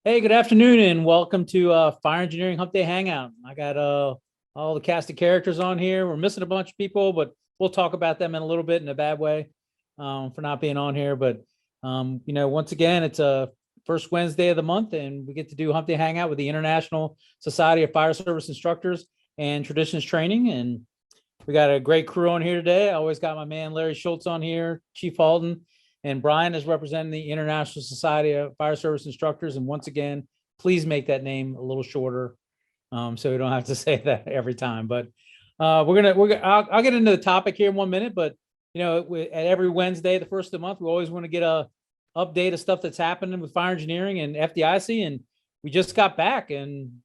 Hey, good afternoon, and welcome to Fire Engineering Hump Day Hangout. I got all the cast of characters on here. We're missing a bunch of people, but we'll talk about them in a little bit in a bad way for not being on here. But once again, it's a first Wednesday of the month, and we get to do Hump Day Hangout with the International Society of Fire Service Instructors and Traditions Training. And we got a great crew on here today. I always got my man Larry Schultz on here, Chief Halton, and Brian is representing the International Society of Fire Service Instructors. And once again, please make that name a little shorter, so we don't have to say that every time. But I'll get into the topic here in 1 minute. But at every Wednesday, the first of the month, we always want to get a update of stuff that's happening with fire engineering and FDIC. And we just got back, and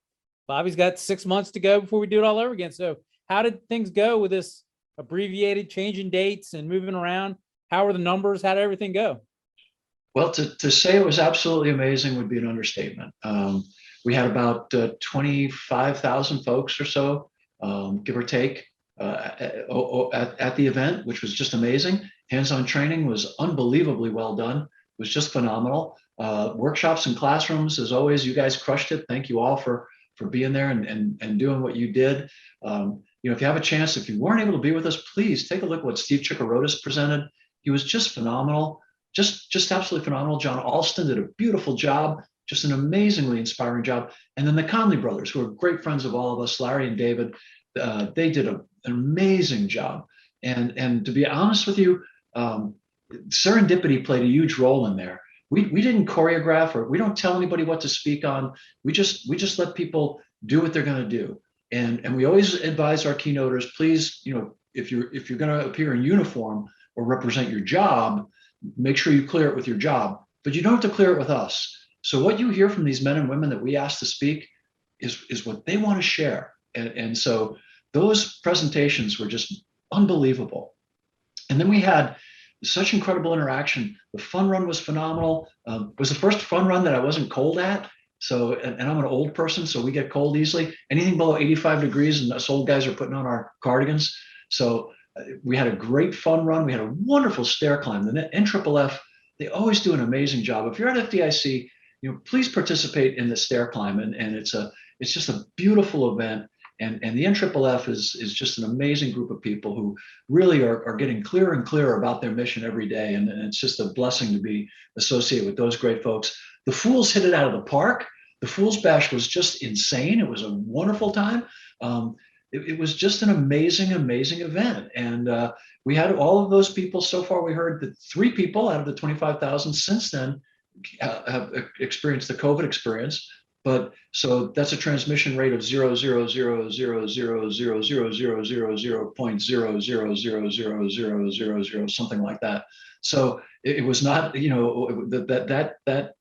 Bobby's got 6 months to go before we do it all over again. So how did things go with this abbreviated changing dates and moving around? How are the numbers? How did everything go? Well, to say it was absolutely amazing would be an understatement. We had about 25,000 folks or so, give or take, at the event, which was just amazing. Hands-on training was unbelievably well done. It was just phenomenal. Workshops and classrooms, as always, you guys crushed it. Thank you all for being there and doing what you did. If you have a chance, if you weren't able to be with us, please take a look at what Steve Chikarotis presented. He was just phenomenal, just absolutely phenomenal. John Alston did a beautiful job, just an amazingly inspiring job. And then the Conley brothers, who are great friends of all of us, Larry and David, they did an amazing job. And to be honest with you, serendipity played a huge role in there. We didn't choreograph, or we don't tell anybody what to speak on. We just let people do what they're going to do. And we always advise our keynoters, please, if you're going to appear in uniform or represent your job, make sure you clear it with your job, but you don't have to clear it with us. So what you hear from these men and women that we ask to speak is what they want to share. And so those presentations were just unbelievable. And then we had such incredible interaction. The fun run was phenomenal. It was the first fun run that I wasn't cold at. So, and I'm an old person, so we get cold easily. Anything below 85 degrees, and us old guys are putting on our cardigans. So we had a great fun run. We had a wonderful stair climb. The NFFF, they always do an amazing job. If you're at FDIC, please participate in the stair climb. And it's just a beautiful event. And the NFFF is just an amazing group of people who really are getting clearer and clearer about their mission every day. And it's just a blessing to be associated with those great folks. The Fools hit it out of the park. The Fools Bash was just insane. It was a wonderful time. It was just an amazing event. And we had all of those people. So far, we heard that 3 people out of the 25,000 since then have experienced the COVID experience. But so that's a transmission rate of 0.00000000.0000000, something like that. So it was not, that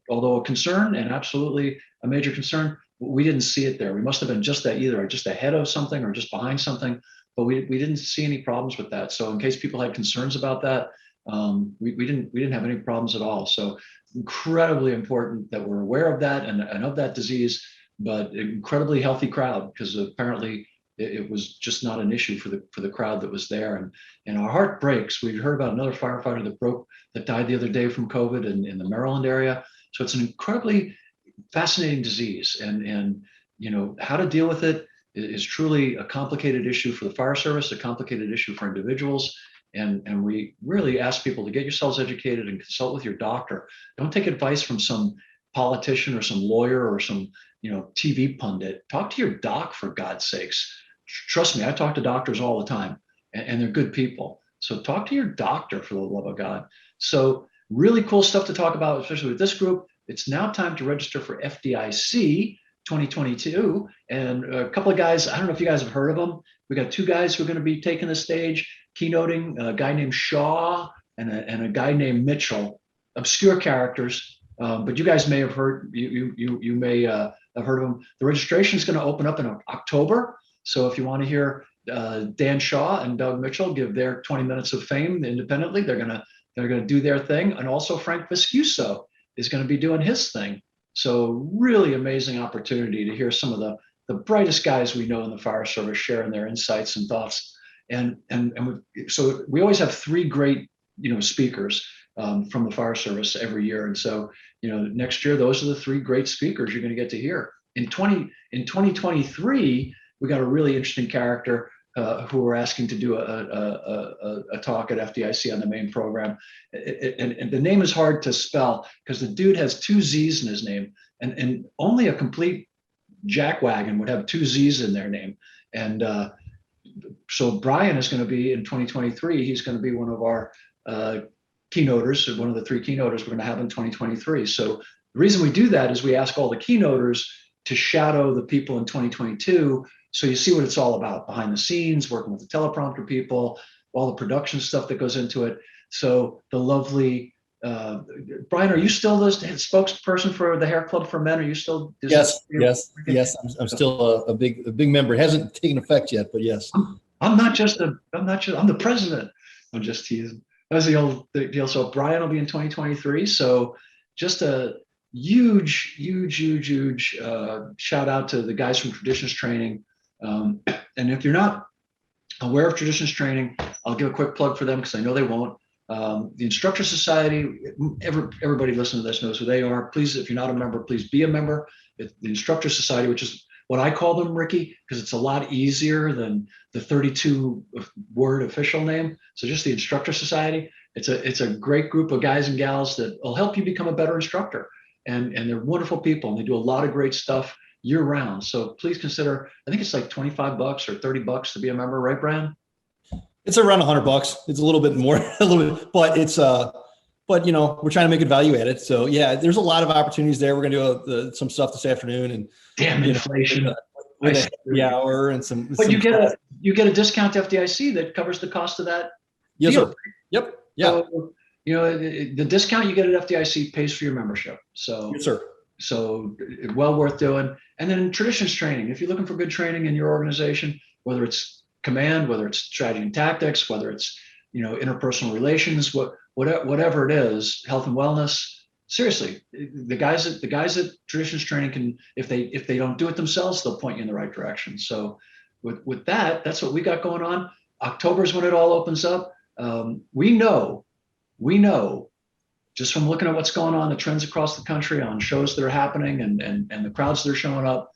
although a concern and absolutely a major concern, we didn't see it there. We must have been just that, either just ahead of something or just behind something, but we didn't see any problems with that. So in case people had concerns about that, we didn't have any problems at all. So incredibly important that we're aware of that and of that disease, but incredibly healthy crowd, because apparently it was just not an issue for the crowd that was there. And our heart breaks. We heard about another firefighter that died the other day from COVID in the Maryland area. So it's an incredibly fascinating disease, and how to deal with it is truly a complicated issue for the fire service, a complicated issue for individuals. And we really ask people to get yourselves educated and consult with your doctor. Don't take advice from some politician or some lawyer or some TV pundit. Talk to your doc, for God's sakes. Trust me, I talk to doctors all the time, and they're good people. So talk to your doctor, for the love of God. So really cool stuff to talk about, especially with this group. It's now time to register for FDIC 2022. And a couple of guys, I don't know if you guys have heard of them. We got 2 guys who are going to be taking the stage, keynoting, a guy named Shaw and a guy named Mitchell. Obscure characters, but you guys may have heard, you may have heard of them. The registration is going to open up in October. So if you want to hear Dan Shaw and Doug Mitchell give their 20 minutes of fame independently, they're going to do their thing. And also Frank Viscuso is going to be doing his thing. So really amazing opportunity to hear some of the brightest guys we know in the fire service sharing their insights and thoughts. So we always have 3 great speakers. from the fire service every year. And so, next year, those are the three great speakers you're going to get to hear. In 2023, we got a really interesting character who we're asking to do a talk at FDIC on the main program. And the name is hard to spell because the dude has two Z's in his name, and only a complete jackwagon would have two Z's in their name. And so Brian is going to be in 2023. He's going to be one of our keynoters, one of the three keynoters we're going to have in 2023. So the reason we do that is we ask all the keynoters to shadow the people in 2022. So you see what it's all about behind the scenes, working with the teleprompter people, all the production stuff that goes into it. So the lovely, Brian, are you still the spokesperson for the Hair Club for Men? Are you still? Yes. I'm still a big member. It hasn't taken effect yet, but yes. I'm the president. I'm just teasing. That's the old deal. So Brian will be in 2023. So just a huge shout out to the guys from Traditions Training. And if you're not aware of Traditions Training, I'll give a quick plug for them because I know they won't. The Instructor Society, everybody listening to this knows who they are. Please, if you're not a member, please be a member. The Instructor Society, which is what I call them, Ricky, because it's a lot easier than the 32-word official name. So just the Instructor Society. It's a great group of guys and gals that will help you become a better instructor. And they're wonderful people, and they do a lot of great stuff year round. So please consider, I think it's like $25 or $30 to be a member, right, Brian? It's around $100. It's a little bit more, but it's but we're trying to make it value added. So yeah, there's a lot of opportunities there. We're gonna do some stuff this afternoon, and damn inflation with the hour and some. But you get a discount to FDIC that covers the cost of that. Yes, deal. sir. Yep. Yeah. So, the discount you get at FDIC pays for your membership. So yes, sir. So well worth doing. And then Traditions Training. If you're looking for good training in your organization, whether it's command, whether it's strategy and tactics, whether it's interpersonal relations, whatever it is, health and wellness. Seriously, the guys at Traditions Training can, if they don't do it themselves, they'll point you in the right direction. So with that, that's what we got going on. October is when it all opens up. We know, just from looking at what's going on, the trends across the country on shows that are happening and the crowds that are showing up,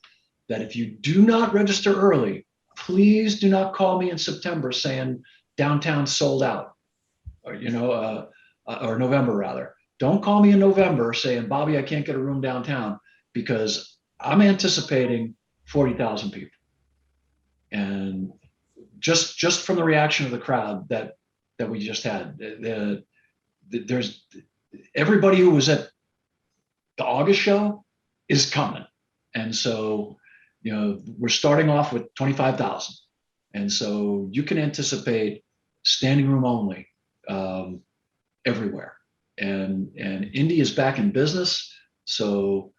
that if you do not register early, please do not call me in September saying downtown sold out, or November rather. Don't call me in November saying, Bobby, I can't get a room downtown, because I'm anticipating 40,000 people. And just from the reaction of the crowd that we just had, there's everybody who was at the August show is coming. And so, we're starting off with 25,000. And so you can anticipate standing room only everywhere. And Indy is back in business. So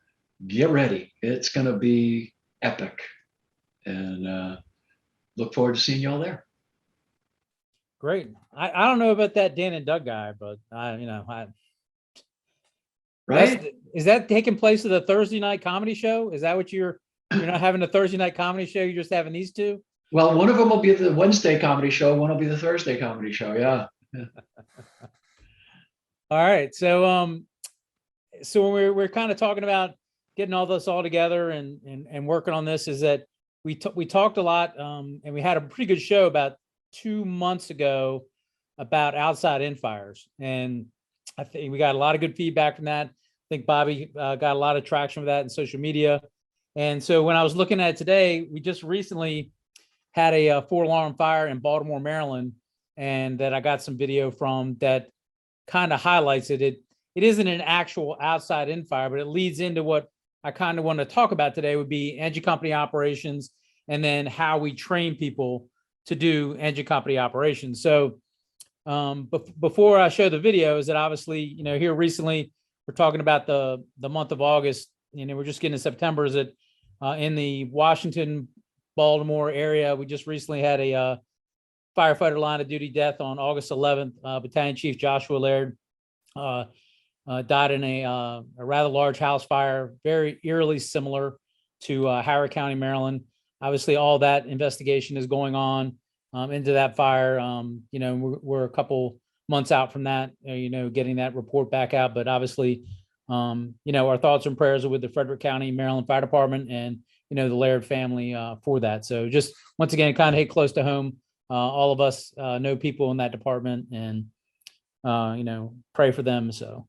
get ready. It's going to be epic. And look forward to seeing y'all there. Great. I don't know about that Dan and Doug guy, but right? Is that taking place at the Thursday night comedy show? Is that what you're not having a Thursday night comedy show? You're just having these two? Well, one of them will be the Wednesday comedy show. One will be the Thursday comedy show. Yeah. All right. So we're kind of talking about getting all this all together and working on this, is that we talked a lot and we had a pretty good show about 2 months ago about outside in fires. And I think we got a lot of good feedback from that. I think Bobby got a lot of traction with that in social media. And so when I was looking at it today, we just recently had a 4-alarm fire in Baltimore, Maryland, and that I got some video from that kind of highlights it. It isn't an actual outside in fire, but it leads into what I kind of want to talk about today, would be engine company operations, and then how we train people to do engine company operations. So before I show the video, is that obviously, here recently we're talking about the month of August, we're just getting to September, is that in the Washington, Baltimore area, we just recently had a firefighter line of duty death on August 11th. Battalion Chief Joshua Laird died in a rather large house fire, very eerily similar to Howard County, Maryland. Obviously, all that investigation is going on into that fire. We're a couple months out from that, getting that report back out. But obviously, our thoughts and prayers are with the Frederick County, Maryland Fire Department and, the Laird family for that. So just once again, kind of hit close to home. All of us know people in that department and, pray for them. So,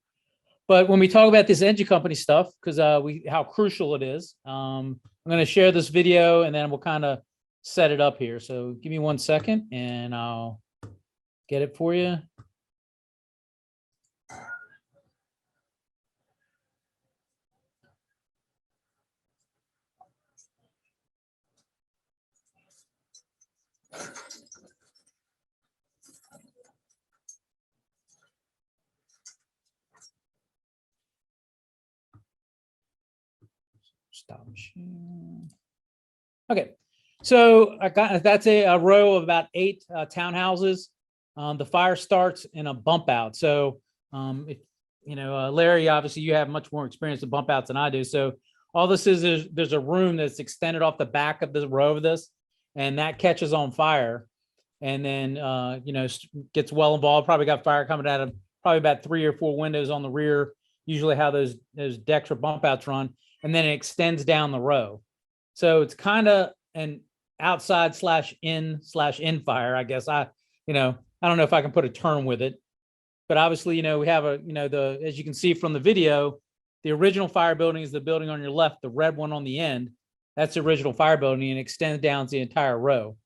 but when we talk about this engine company stuff, because how crucial it is, I'm going to share this video and then we'll kind of set it up here. So give me 1 second and I'll get it for you. Stop machine. Okay, so that's a row of about 8 townhouses. The fire starts in a bump out. So, if Larry, obviously you have much more experience with bump outs than I do. So all this is there's a room that's extended off the back of the row of this, and that catches on fire, and then gets well involved. Probably got fire coming out of probably about 3 or 4 windows on the rear. Usually how those decks or bump outs run, and then it extends down the row. So it's kind of an outside /in fire, I guess. I don't know if I can put a term with it, but obviously, we have as you can see from the video, the original fire building is the building on your left, the red one on the end. That's the original fire building and extends down the entire row.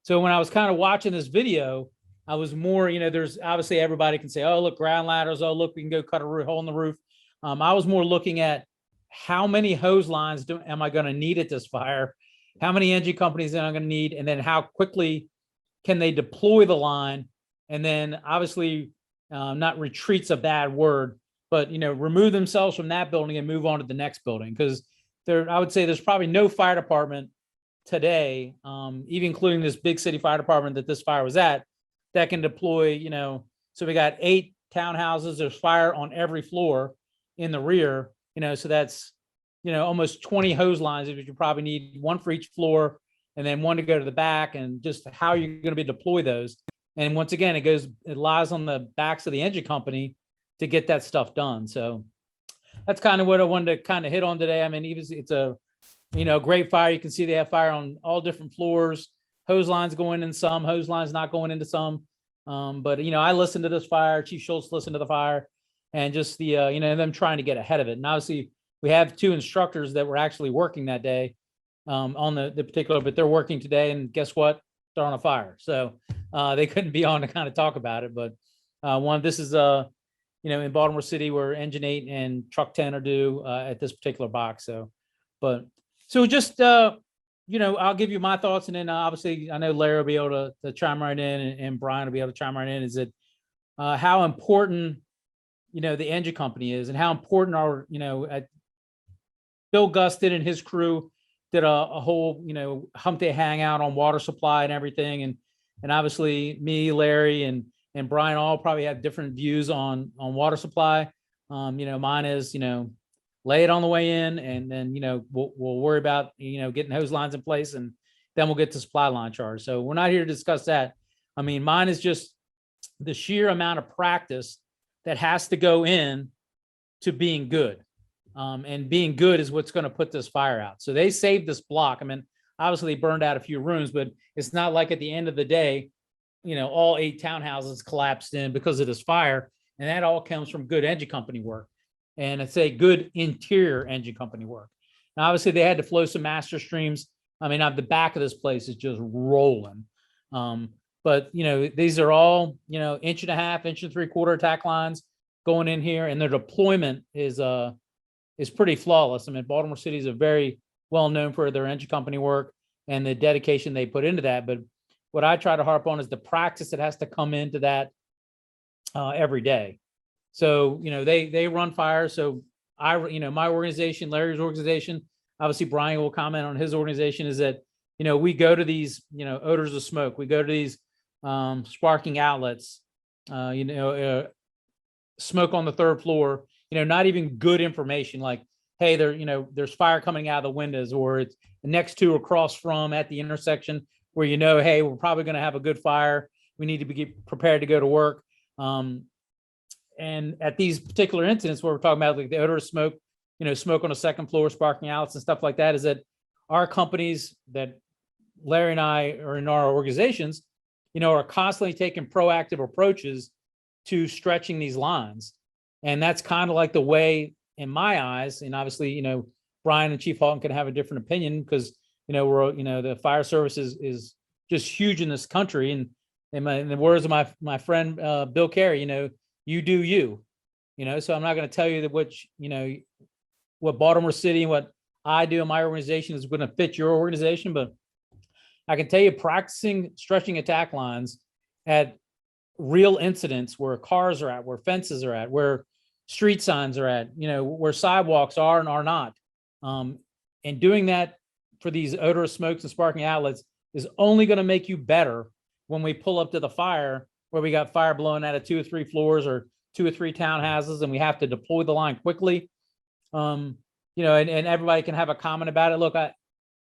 So when I was kind of watching this video, I was more, there's obviously everybody can say, oh, look, ground ladders. Oh, look, we can go cut a hole in the roof. I was more looking at how many hose lines am I going to need at this fire? How many engine companies am I going to need? And then how quickly can they deploy the line? And then obviously not retreat's a bad word, but, remove themselves from that building and move on to the next building. Because I would say there's probably no fire department today, even including this big city fire department that this fire was at, that can deploy, so we got 8 townhouses, there's fire on every floor in the rear, so that's, almost 20 hose lines, if you probably need one for each floor and then one to go to the back, and just how you're going to be deploy those. And once again, it lies on the backs of the engine company to get that stuff done. So that's kind of what I wanted to kind of hit on today. I mean, even it's a, great fire. You can see they have fire on all different floors, hose lines going in some, hose lines not going into some. But, I listened to this fire, Chief Schultz listened to the fire, and just the, them trying to get ahead of it. And obviously we have 2 instructors that were actually working that day on the particular, but they're working today, and guess what? They're on a fire. So they couldn't be on to kind of talk about it. But this is, in Baltimore City where Engine 8 and Truck 10 are due at this particular box. So just, I'll give you my thoughts, and then obviously I know Larry will be able to chime right in, and Brian will be able to chime right in. Is that how important, the engine company is, and how important our, Bill Gustin and his crew did a whole, hump day hangout on water supply and everything. And obviously me, Larry, and Brian all probably have different views on water supply. Mine is, lay it on the way in, and then, we'll worry about, getting hose lines in place, and then we'll get to supply line charge. So we're not here to discuss that. I mean, mine is just the sheer amount of practice that has to go in to being good. And being good is what's going to put this fire out. So they saved this block. I mean, obviously they burned out a few rooms, but it's not like at the end of the day, all 8 townhouses collapsed in because of this fire. And that all comes from good engine company work. And I'd say good interior engine company work. Now, obviously they had to flow some master streams. I mean, the back of this place is just rolling. But, these are all, 1.5 inch, 1 3/4 attack lines going in here, and their deployment is pretty flawless. I mean, Baltimore City is a very well known for their engine company work and the dedication they put into that. But what I try to harp on is the practice that has to come into that every day. So, they run fire. So my organization, Larry's organization, obviously Brian will comment on his organization, is that, we go to these, odors of smoke. We go to these sparking outlets, smoke on the 3rd floor, not even good information like, hey, there's fire coming out of the windows, or it's next to across from at the intersection where, hey, we're probably going to have a good fire. We need to be prepared to go to work. And at these particular incidents where we're talking about like the odor of smoke, smoke on the second floor, sparking outlets and stuff like that, is that our companies that Larry and I are in our organizations, are constantly taking proactive approaches to stretching these lines. And that's kind of like the way, in my eyes, and obviously, Brian and Chief Halton can have a different opinion because, we're, the fire service is just huge in this country. And in the words of my friend, Bill Carey, you do you, so I'm not going to tell you that what Baltimore City and what I do in my organization is going to fit your organization, but I can tell you practicing stretching attack lines at real incidents where cars are at, where fences are at, where street signs are at, where sidewalks are and are not. And doing that for these odorous smokes and sparking outlets is only going to make you better when we pull up to the fire where we got fire blowing out of 2 or 3 floors or 2 or 3 townhouses and we have to deploy the line quickly. And everybody can have a comment about it. Look,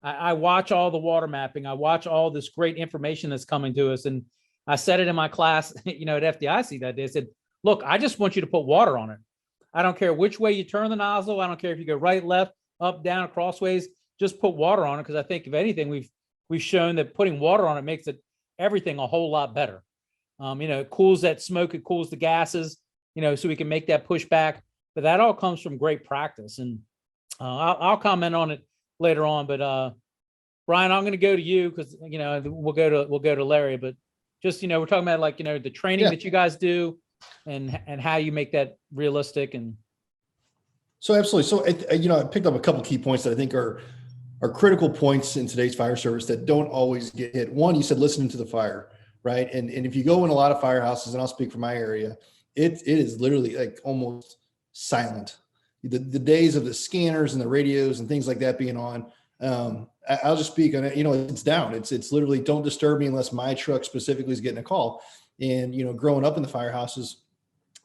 I watch all the water mapping. I watch all this great information that's coming to us. And I said it in my class, at FDIC that day. I said, look, I just want you to put water on it. I don't care which way you turn the nozzle. I don't care if you go right, left, up, down, crossways, just put water on it. Because I think if anything, we've shown that putting water on it makes everything a whole lot better. It cools that smoke, it cools the gases, so we can make that pushback. But that all comes from great practice. And I'll comment on it later on. But Brian, I'm going to go to you because we'll go to Larry. But just we're talking about like the training that you guys do and how you make that realistic. And so absolutely. So I picked up a couple of key points that I think are critical points in today's fire service that don't always get hit. One, you said listening to the fire, right? And if you go in a lot of firehouses, and I'll speak for my area, it is literally like almost silent. The days of the scanners and the radios and things like that being on, I'll just speak on it. It's down. It's literally don't disturb me unless my truck specifically is getting a call. And growing up in the firehouses,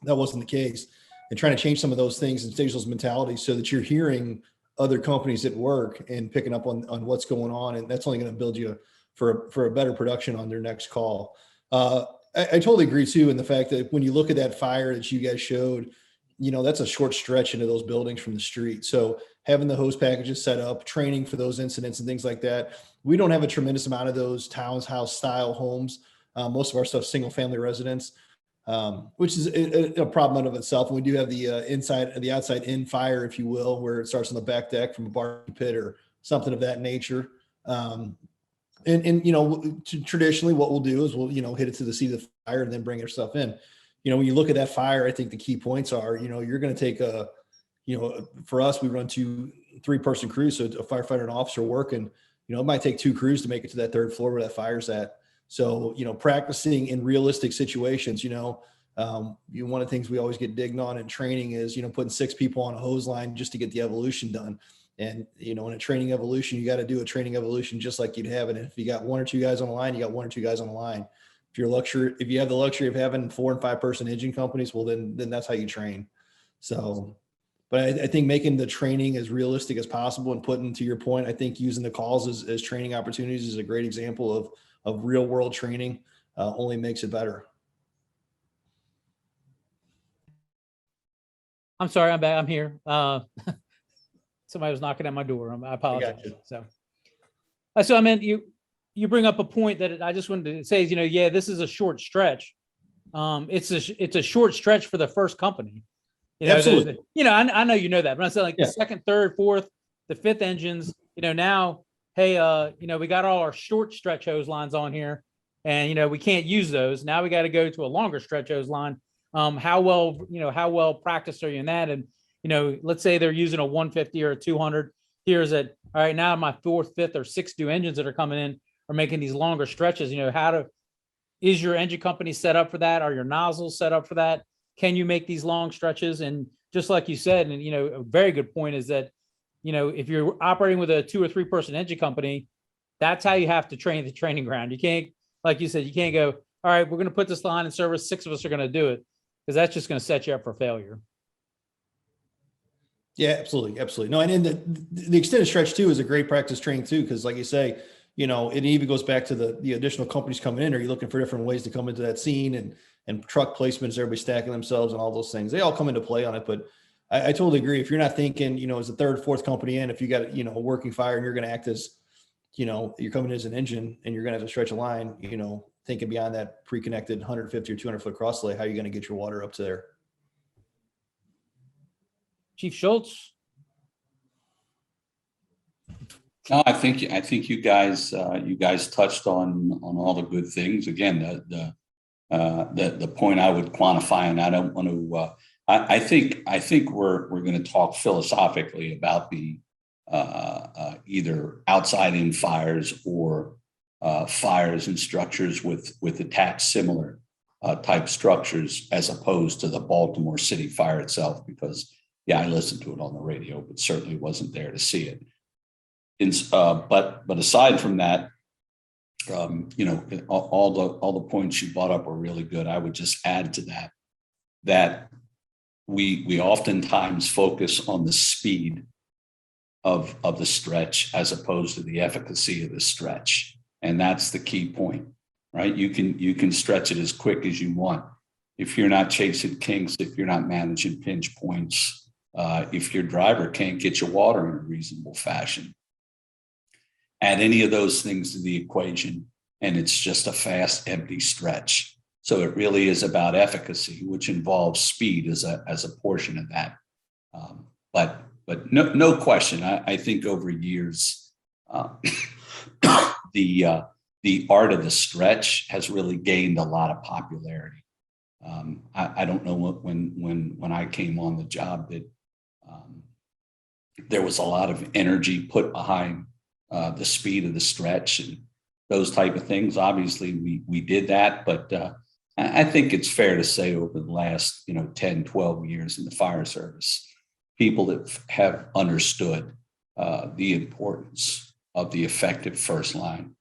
that wasn't the case. And trying to change some of those things and change those mentalities so that you're hearing other companies at work and picking up on what's going on, and that's only going to build you for a better production on their next call. I totally agree too in the fact that when you look at that fire that you guys showed, that's a short stretch into those buildings from the street. So having the hose packages set up, training for those incidents and things like that. We don't have a tremendous amount of those townhouse style homes. Most of our stuff, single family residence, which is a problem in of itself. And we do have the outside in fire, if you will, where it starts on the back deck from a barbecue pit or something of that nature. Traditionally what we'll do is we'll, hit it to the seat of the fire and then bring our stuff in. When you look at that fire, I think the key points are, you're going to take for us, we run 2-3 person crews. So a firefighter and officer working, it might take 2 crews to make it to that 3rd floor where that fire's at. So, practicing in realistic situations, one of the things we always get digged on in training is, putting 6 people on a hose line just to get the evolution done. And, in a training evolution, you got to do a training evolution just like you'd have it. And if you got 1 or 2 guys on the line, you got 1 or 2 guys on the line. If you have the luxury of having 4 and 5 person engine companies, well, then that's how you train. So, but I think making the training as realistic as possible and putting, to your point, I think using the calls as training opportunities is a great example of real world training, only makes it better. I'm sorry, I'm back. I'm here. Somebody was knocking at my door. I apologize. So I meant you bring up a point that I just wanted to say is, this is a short stretch. It's a short stretch for the first company. Absolutely. I know that, but I'm saying the 2nd, 3rd, 4th, the 5th engines, now, hey, we got all our short stretch hose lines on here and, we can't use those. Now we got to go to a longer stretch hose line. How well practiced are you in that? And, let's say they're using a 150 or a 200. Here's it. All right, now my 4th, 5th, or 6th new engines that are coming in are making these longer stretches. Is your engine company set up for that? Are your nozzles set up for that? Can you make these long stretches? And just like you said, and, a very good point is that, if you're operating with a 2 or 3 person engine company, that's how you have to train the training ground. You can't, like you said, you can't go, all right, we're going to put this line in service. 6 of us are going to do it, because that's just going to set you up for failure. Yeah, absolutely. Absolutely. No, and then the extended stretch too is a great practice training too. Cause like you say, it even goes back to the additional companies coming in. Are you looking for different ways to come into that scene and truck placements, everybody stacking themselves and all those things. They all come into play on it. But I totally agree. If you're not thinking, as a third, fourth company in, if you got, a working fire and you're going to act as, you're coming as an engine and you're going to have to stretch a line, thinking beyond that pre-connected 150 or 200 foot cross lay, how are you going to get your water up to there? Chief Schultz. No, I think you guys touched on all the good things. Again, the point I would quantify, and I don't want to. I think we're going to talk philosophically about the either outside-in fires or fires and structures with attached similar type structures, as opposed to the Baltimore City fire itself. Because I listened to it on the radio, but certainly wasn't there to see it. But aside from that, all the points you brought up were really good. I would just add to that we oftentimes focus on the speed of the stretch as opposed to the efficacy of the stretch, and that's the key point, right? You can stretch it as quick as you want if you're not chasing kinks, if you're not managing pinch points, if your driver can't get your water in a reasonable fashion. Add any of those things to the equation, and it's just a fast, empty stretch. So it really is about efficacy, which involves speed as a portion of that. But no question, I think over years, the art of the stretch has really gained a lot of popularity. I don't know when I came on the job that there was a lot of energy put behind the speed of the stretch and those type of things. Obviously, we did that, but I think it's fair to say over the last 10, 12 years in the fire service, people that have understood the importance of the effective first line.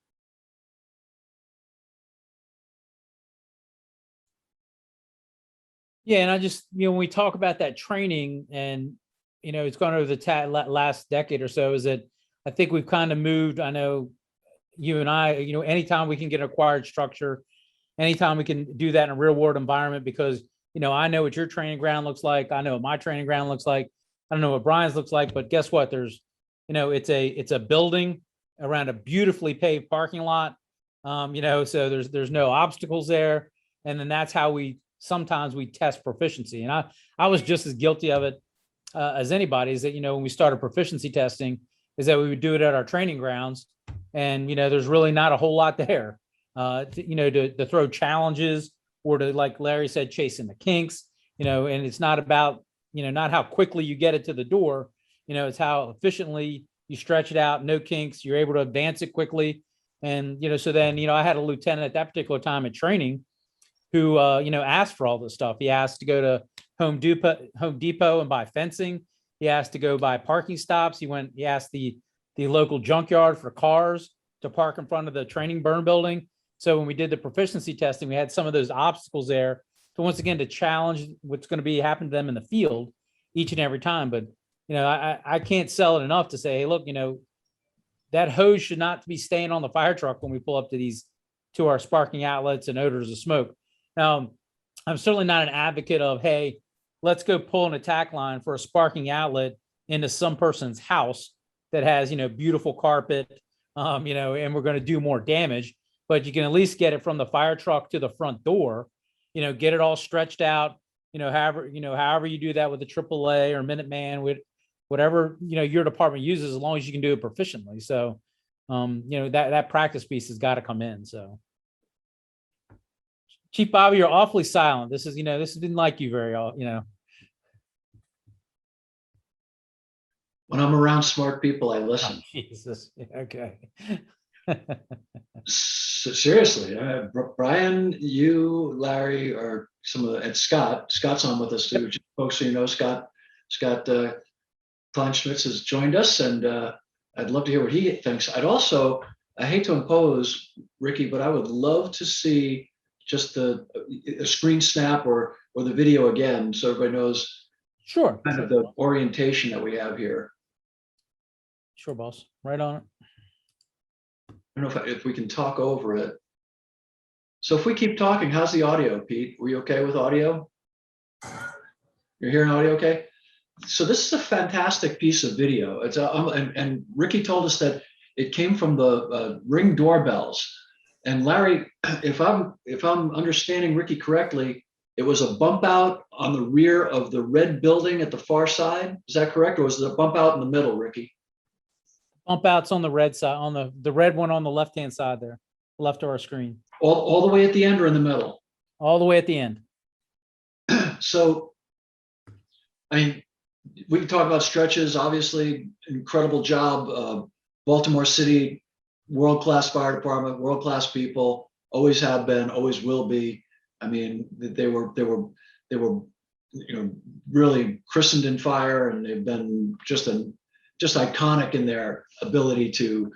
Yeah, and I just, when we talk about that training and, it's gone over the last decade or so, is that I think we've kind of moved. I know you and I, anytime we can get an acquired structure, anytime we can do that in a real world environment, because, I know what your training ground looks like. I know what my training ground looks like. I don't know what Brian's looks like, but guess what? There's, it's a building around a beautifully paved parking lot. So there's no obstacles there. And then that's how sometimes we test proficiency. And I was just as guilty of it as anybody. Is that, when we started proficiency testing, is that we would do it at our training grounds, and there's really not a whole lot there, to throw challenges or to, like Larry said, chasing the kinks, and it's not about not how quickly you get it to the door, it's how efficiently you stretch it out, no kinks, you're able to advance it quickly, and so then I had a lieutenant at that particular time in training who asked for all this stuff. He asked to go to Home Depot and buy fencing. He asked to go buy parking stops. He asked the local junkyard for cars to park in front of the training burn building. So when we did the proficiency testing, we had some of those obstacles there. So once again, to challenge what's going to be happening to them in the field each and every time. But, I can't sell it enough to say, hey, look, that hose should not be staying on the fire truck when we pull up to our sparking outlets and odors of smoke. Now, I'm certainly not an advocate of, hey, let's go pull an attack line for a sparking outlet into some person's house that has, beautiful carpet, and we're going to do more damage. But you can at least get it from the fire truck to the front door, get it all stretched out, however you do that with the AAA or Minuteman, with whatever, your department uses, as long as you can do it proficiently. So, that practice piece has got to come in. So. Chief Bobby, you're awfully silent. This didn't like you very, When I'm around smart people, I listen. Oh, Jesus. Okay. Seriously, Brian, you, Larry, or and Scott's on with us too. Just folks, so Scott Kleinschmitz has joined us, and I'd love to hear what he thinks. I hate to impose, Ricky, but I would love to see just a screen snap or the video again, so everybody knows Sure. kind of the orientation that we have here. Sure, boss. Right on it. I don't know if we can talk over it. So if we keep talking, how's the audio, Pete? Were you okay with audio? You're hearing audio okay? So this is a fantastic piece of video. It's and Ricky told us that it came from the Ring doorbells. And Larry, if I'm understanding Ricky correctly, it was a bump out on the rear of the red building at the far side. Is that correct? Or was it a bump out in the middle, Ricky? Bump outs on the red side, on the red one on the left-hand side there, left of our screen, All the way at the end or in the middle? all the way at the end. So, I mean, we can talk about stretches, obviously, incredible job. Baltimore City, world-class fire department, world-class people, always have been, always will be. I mean, they were, really christened in fire, and they've been just iconic in their ability to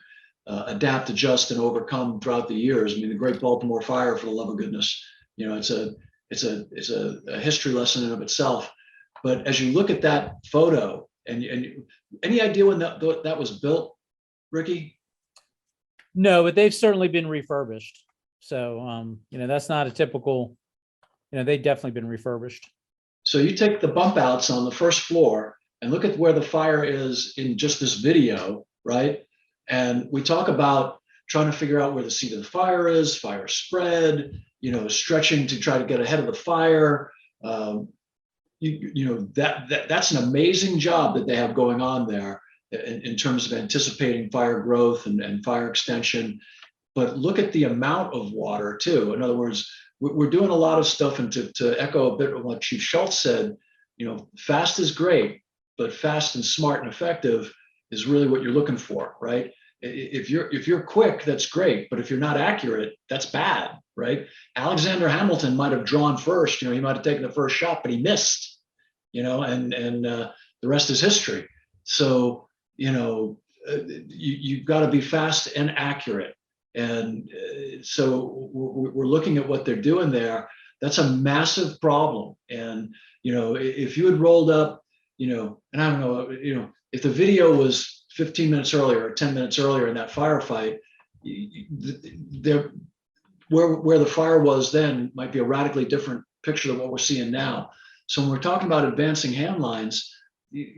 adapt, adjust, and overcome throughout the years. I mean, the Great Baltimore Fire, for the love of goodness, it's a history lesson in of itself. But as you look at that photo, and any idea when that was built, Ricky? No, but they've certainly been refurbished. So, that's not a typical, they've definitely been refurbished. So you take the bump outs on the first floor and look at where the fire is in just this video, right? And we talk about trying to figure out where the seat of the fire is, fire spread, stretching to try to get ahead of the fire. That's an amazing job that they have going on there in terms of anticipating fire growth and fire extension. But look at the amount of water too. In other words, we're doing a lot of stuff, and to echo a bit of what Chief Schultz said, fast is great, but fast and smart and effective is really what you're looking for, right? If you're quick, that's great, but if you're not accurate, that's bad, right? Alexander Hamilton might have drawn first, he might have taken the first shot, but he missed, and the rest is history. So, you've got to be fast and accurate. And so we're looking at what they're doing there. That's a massive problem. And, if you had rolled up, and I don't know, if the video was 15 minutes earlier or 10 minutes earlier in that firefight, where the fire was then might be a radically different picture than what we're seeing now. So when we're talking about advancing hand lines,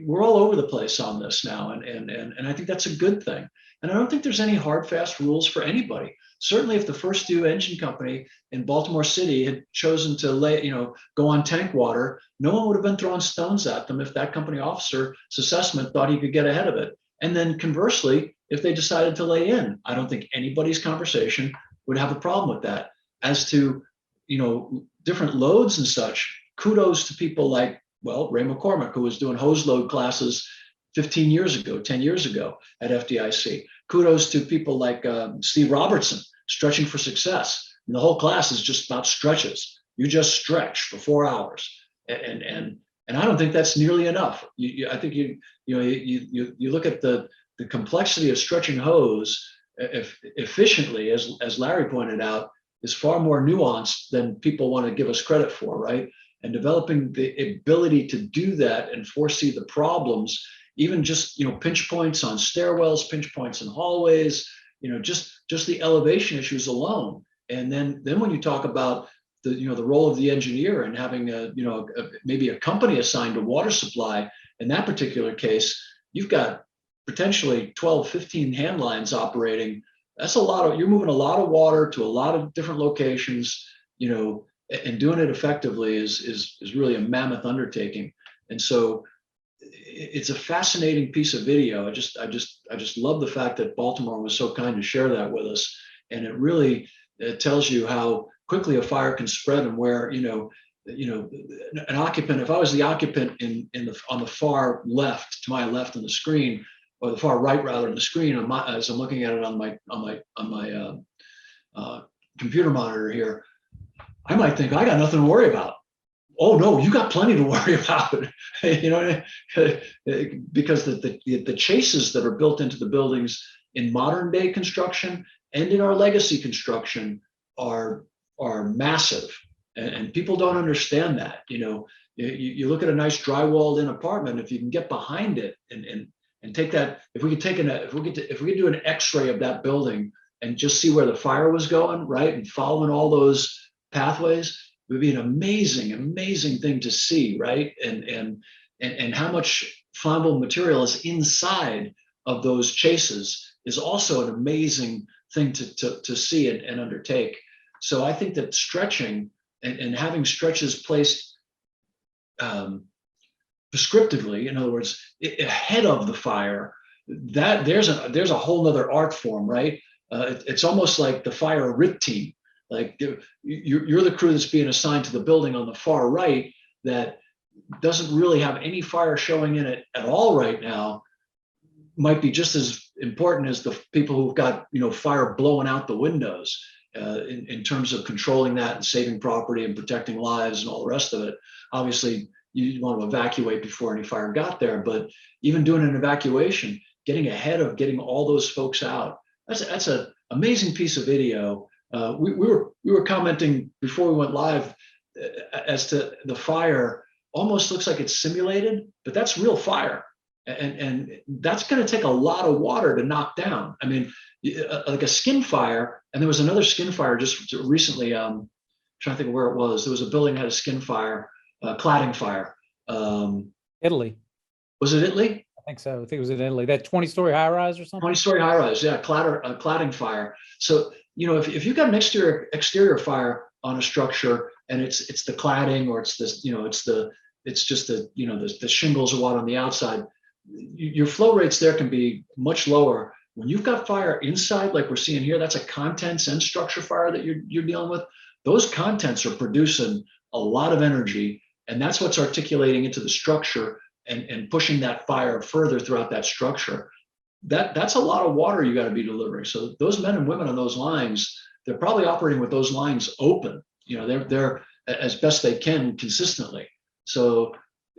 we're all over the place on this now. And I think that's a good thing. And I don't think there's any hard, fast rules for anybody. Certainly if the first due engine company in Baltimore City had chosen to go on tank water, no one would have been throwing stones at them if that company officer's assessment thought he could get ahead of it. And then conversely, if they decided to lay in, I don't think anybody's conversation would have a problem with that. As to, different loads and such, kudos to people like, Ray McCormick, who was doing hose load classes 15 years ago, 10 years ago at FDIC. Kudos to people like Steve Robertson, Stretching for Success. And the whole class is just about stretches. You just stretch for 4 hours. And I don't think that's nearly enough. I think you look at the complexity of stretching hose efficiently, as Larry pointed out, is far more nuanced than people want to give us credit for, right? And developing the ability to do that and foresee the problems, even just pinch points on stairwells, pinch points in hallways, just the elevation issues alone. And then when you talk about the role of the engineer and having maybe a company assigned to water supply, in that particular case, you've got potentially 12, 15 hand lines operating. That's a lot you're moving a lot of water to a lot of different locations, and doing it effectively is really a mammoth undertaking. And so it's a fascinating piece of video. I just love the fact that Baltimore was so kind to share that with us. And it tells you how quickly a fire can spread, and where, an occupant, if I was the occupant on the far left, to my left on the screen, or the far right rather on the screen, as I'm looking at it on my computer monitor here, I might think I got nothing to worry about. Oh no, you got plenty to worry about, because the chases that are built into the buildings in modern day construction and in our legacy construction are massive, and people don't understand that. You look at a nice drywalled in apartment, if you can get behind it and take that, if we could do an X-ray of that building and just see where the fire was going, right? And following all those pathways would be an amazing thing to see, right? And how much flammable material is inside of those chases is also an amazing thing to see and undertake. So I think that stretching and having stretches placed prescriptively, in other words, ahead of the fire, that there's a whole nother art form, right? It's almost like the fire RIT team. Like you're the crew that's being assigned to the building on the far right that doesn't really have any fire showing in it at all right now, might be just as important as the people who've got, you know, fire blowing out the windows in terms of controlling that and saving property and protecting lives and all the rest of it. Obviously, you want to evacuate before any fire got there, but even doing an evacuation, getting ahead of getting all those folks out, that's an amazing piece of video. We were commenting before we went live as to the fire almost looks like it's simulated, but that's real fire. And that's going to take a lot of water to knock down. I mean, like a skin fire, and there was another skin fire just recently. Trying to think of where it was. There was a building that had a skin fire, cladding fire. Italy. Was it Italy? I think so. I think it was in Italy. That 20-story high rise or something. 20-story high rise, yeah, cladding fire. So you know, if you've got an exterior fire on a structure, and it's the cladding, or it's this, you know, it's just the, you know, the shingles or what on the outside, your flow rates there can be much lower. When you've got fire inside, like we're seeing here, that's a contents and structure fire that you're dealing with. Those contents are producing a lot of energy, and that's what's articulating into the structure and pushing that fire further throughout that structure. That's a lot of water you got to be delivering. So those men and women on those lines, they're probably operating with those lines open. You know, they're as best they can consistently. So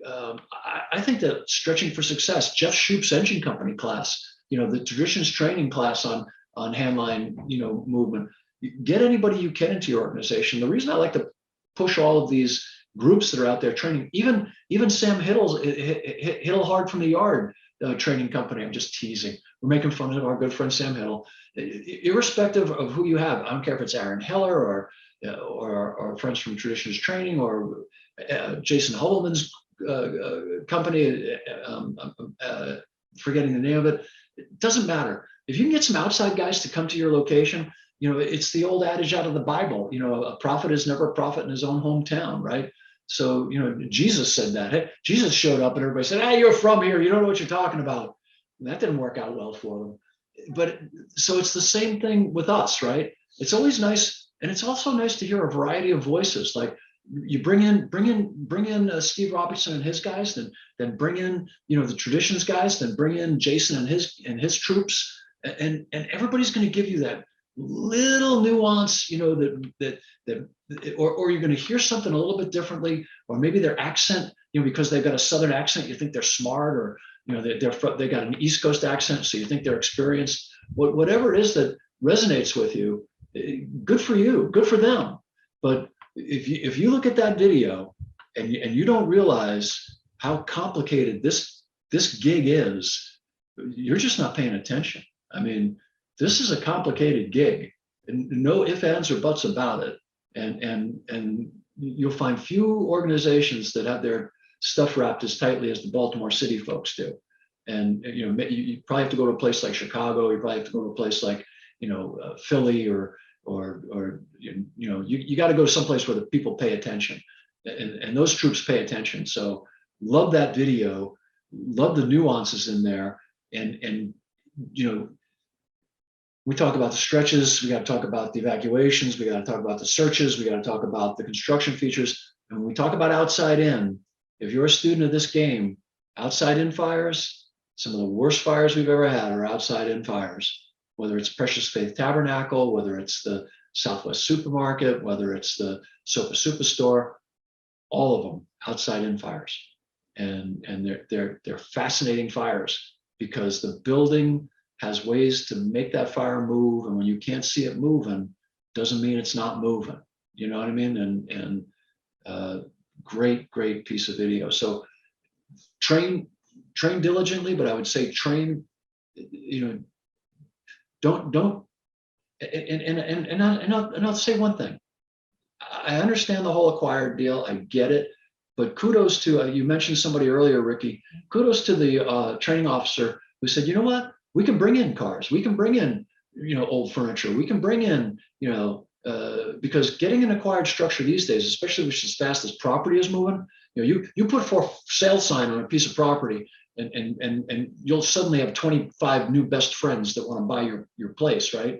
I think that stretching for success, Jeff Shoup's engine company class, you know, the traditions training class on handline, you know, movement, get anybody you can into your organization. The reason I like to push all of these groups that are out there training, even Sam Hiddle Hard from the Yard training company. I'm just teasing. We're making fun of our good friend Sam Hiddle. Irrespective of who you have, I don't care if it's Aaron Heller or friends from Traditions Training or Jason Holman's company, forgetting the name of it. It doesn't matter. If you can get some outside guys to come to your location, you know, it's the old adage out of the Bible, you know, a prophet is never a prophet in his own hometown, right? So, you know, Jesus said that. Hey, Jesus showed up and everybody said, hey, you're from here, you don't know what you're talking about. And that didn't work out well for them. But so it's the same thing with us, right? It's always nice. And it's also nice to hear a variety of voices. Like you bring in Steve Robertson and his guys, then bring in, you know, the Traditions guys, then bring in Jason and his troops, and everybody's going to give you that little nuance, you know, or you're going to hear something a little bit differently, or maybe their accent, you know, because they've got a Southern accent, you think they're smart, or, you know, they got an East Coast accent, so you think they're experienced. Whatever it is that resonates with you, good for you, good for them. But if you look at that video and you don't realize how complicated this gig is, you're just not paying attention. I mean, this is a complicated gig, and no ifs, ands, or buts about it. And you'll find few organizations that have their stuff wrapped as tightly as the Baltimore City folks do. And you know, you probably have to go to a place like Chicago. You probably have to go to a place like, you know, Philly, or you know, you got to go someplace where the people pay attention, and those troops pay attention. So love that video, love the nuances in there, and you know, we talk about the stretches, we got to talk about the evacuations, we got to talk about the searches, we got to talk about the construction features. And when we talk about outside in, if you're a student of this game, outside in fires, some of the worst fires we've ever had are outside in fires. Whether it's Precious Faith Tabernacle, whether it's the Southwest Supermarket, whether it's the Sopa Superstore, all of them outside in fires. And they're fascinating fires because the building has ways to make that fire move, and when you can't see it moving, doesn't mean it's not moving. You know what I mean? And great piece of video. So train diligently, but I would say train, you know, don't And I'll say one thing. I understand the whole acquired deal. I get it. But kudos to, you mentioned somebody earlier, Ricky, kudos to the training officer who said, you know what, we can bring in cars. We can bring in, old furniture. We can bring in, because getting an acquired structure these days, especially as fast as property is moving, you put for sale sign on a piece of property and you'll suddenly have 25 new best friends that want to buy your place, right?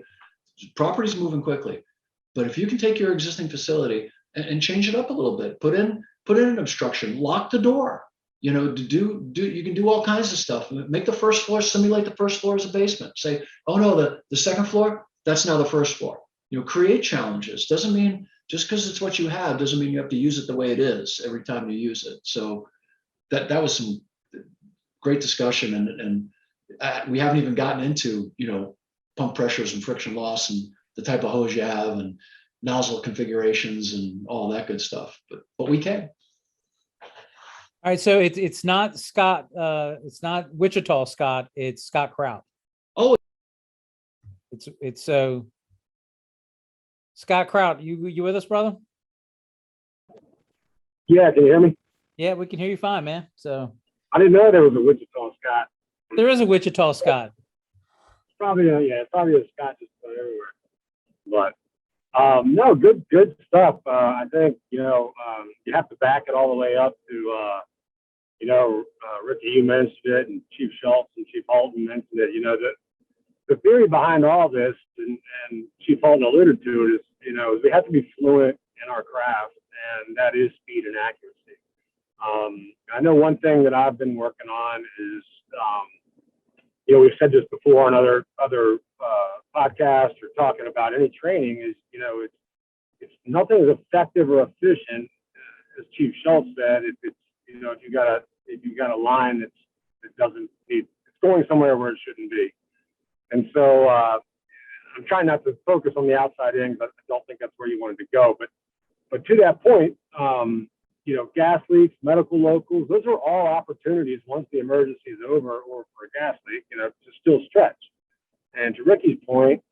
Property's moving quickly. But if you can take your existing facility and change it up a little bit, put in an obstruction, lock the door, you can do all kinds of stuff. Make the first floor simulate the first floor as a basement. Say, oh no, the second floor, that's now the first floor. Create challenges. Doesn't mean just because it's what you have doesn't mean you have to use it the way it is every time you use it. So that was some great discussion, and we haven't even gotten into pump pressures and friction loss and the type of hose you have and nozzle configurations and all that good stuff. But we can. All right, so it's not Scott. It's not Wichita Scott. It's Scott Kraut. Oh, it's so. Scott Kraut, you with us, brother? Yeah, can you hear me? Yeah, we can hear you fine, man. So I didn't know there was a Wichita Scott. there is a Wichita Scott. Probably a Scott just about everywhere. But no, good stuff. I think you have to back it all the way up to Ricky, you mentioned it, and Chief Schultz and Chief Halton mentioned it. The theory behind all this, and Chief Halton alluded to it, is we have to be fluent in our craft, and that is speed and accuracy. I know one thing that I've been working on is, we've said this before on other podcasts or talking about any training is, it's nothing is effective or efficient, as Chief Schultz said, if you've got a line that doesn't need, it's going somewhere where it shouldn't be. And so I'm trying not to focus on the outside in, but I don't think that's where you wanted to go. But to that point, gas leaks, medical locals, those are all opportunities once the emergency is over, or for a gas leak, to still stretch. And to Ricky's point,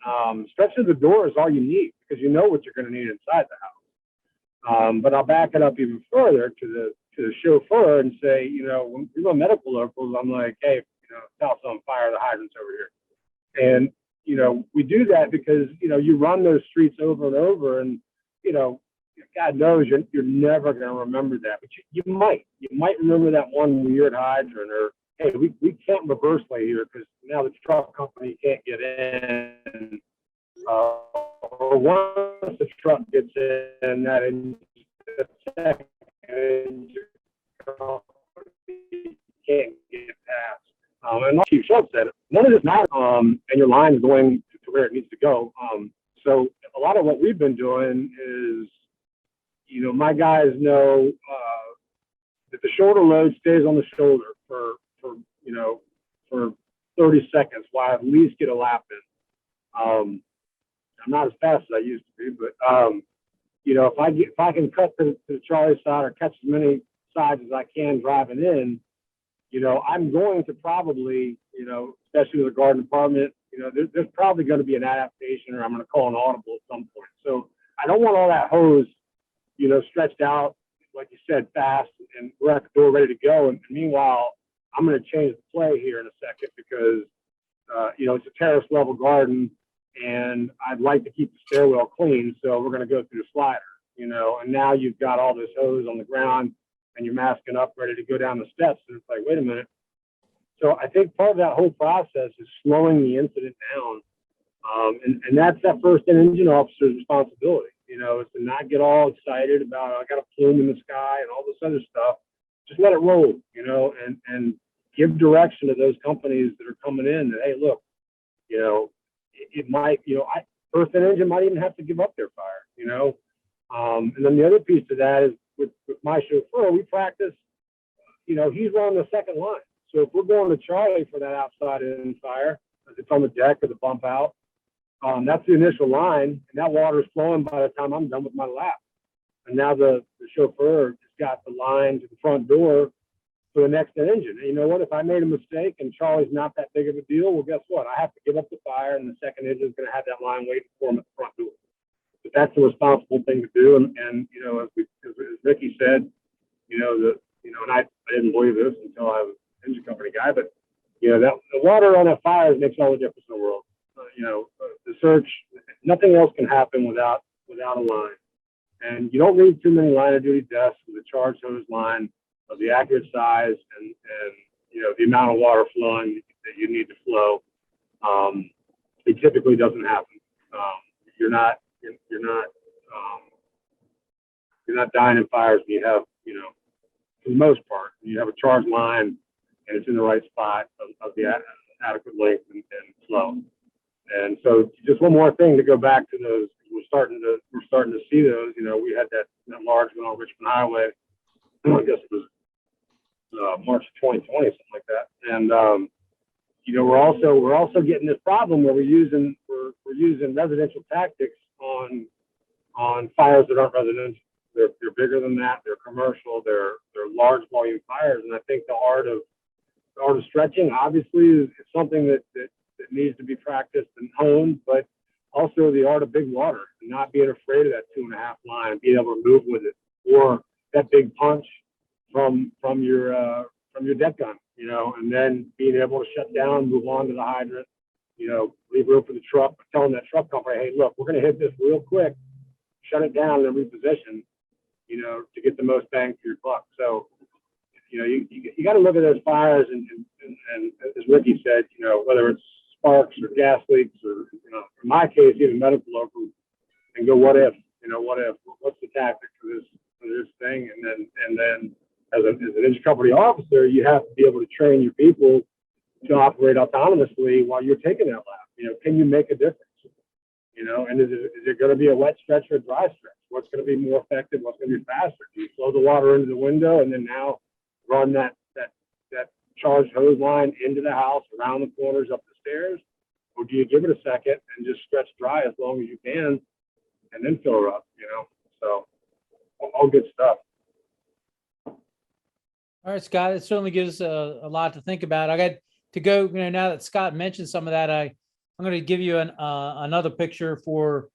stretching the door is all you need because you know what you're going to need inside the house. But I'll back it up even further to the chauffeur and say, when we go medical locals, I'm like, hey, house on fire, the hydrant's over here. And, we do that because, you run those streets over and over and, God knows you're never going to remember that, but you might remember that one weird hydrant, or, hey, we can't reverse lay here because now the truck company can't get in. Or once the truck gets in, that second can't get past. And like Chief Schultz said, none of this matters, and your line is going to where it needs to go. So a lot of what we've been doing is, my guys know that the shoulder load stays on the shoulder for 30 seconds while I at least get a lap in. I'm not as fast as I used to be, but if I can cut to the Charlie side or catch as many sides as I can driving in, I'm going to probably, especially with the garden department, there's probably going to be an adaptation, or I'm going to call an audible at some point. So I don't want all that hose, stretched out, like you said, fast, and we're at the door ready to go. And meanwhile, I'm going to change the play here in a second because, it's a terrace level garden, and I'd like to keep the stairwell clean. So we're going to go through the slider, and now you've got all this hose on the ground and you're masking up, ready to go down the steps. And it's like, wait a minute. So I think part of that whole process is slowing the incident down. And that's that first engine officer's responsibility, is to not get all excited about, I got a plume in the sky and all this other stuff. Just let it roll, and give direction to those companies that are coming in that, hey, look, it might, first engine might even have to give up their fire, and then the other piece to that is with my chauffeur, we practice, he's running the second line. So if we're going to Charlie for that outside in fire, if it's on the deck or the bump out, that's the initial line, and that water is flowing by the time I'm done with my lap. And now the chauffeur has got the line to the front door for the next engine. And you know what? If I made a mistake and Charlie's not that big of a deal, well, guess what? I have to give up the fire, and the second engine is going to have that line waiting for him at the front door. But that's a responsible thing to do. And you know, as Ricky said, you know, and I didn't believe this until I was an engine company guy, but you know, that the water on that fire makes all the difference in the world. You know, the search, nothing else can happen without a line. And you don't need too many line of duty deaths with a charged hose line of the accurate size and you know, the amount of water flowing that you need to flow. It typically doesn't happen. You're not dying in fires when you have, you know, for the most part, you have a charged line and it's in the right spot of the adequate length and flow. And so just one more thing to go back to those, we're starting to see those. You know, we had that large one on Richmond Highway. I guess it was March 2020, something like that. And you know, we're also getting this problem where we're using residential tactics on fires that aren't residential. They're bigger than that. They're commercial. They're large volume fires. And I think the art of stretching obviously is something that needs to be practiced and honed, but also the art of big water and not being afraid of that 2.5 line and being able to move with it, or that big punch from your deck gun, you know, and then being able to shut down, move on to the hydrant, you know, leave room for the truck, but telling that truck company, hey, look, we're going to hit this real quick, shut it down and reposition, you know, to get the most bang for your buck. So, you know, you got to look at those fires and as Ricky said, you know, whether it's sparks or gas leaks or, you know, in my case, even medical local, and go, what if, you know, what's the tactic for this thing? And then as an engine company officer, you have to be able to train your people to operate autonomously while you're taking that lap. You know, can you make a difference? You know, and is it going to be a wet stretch or a dry stretch? What's going to be more effective? What's going to be faster? Do you flow the water into the window and then now run that charged hose line into the house, around the corners, up the stairs? Or do you give it a second and just stretch dry as long as you can and then fill her up, you know? So all good stuff. All right, Scott, it certainly gives a lot to think about. I got to go, you know, now that Scott mentioned some of that, I'm going to give you another picture for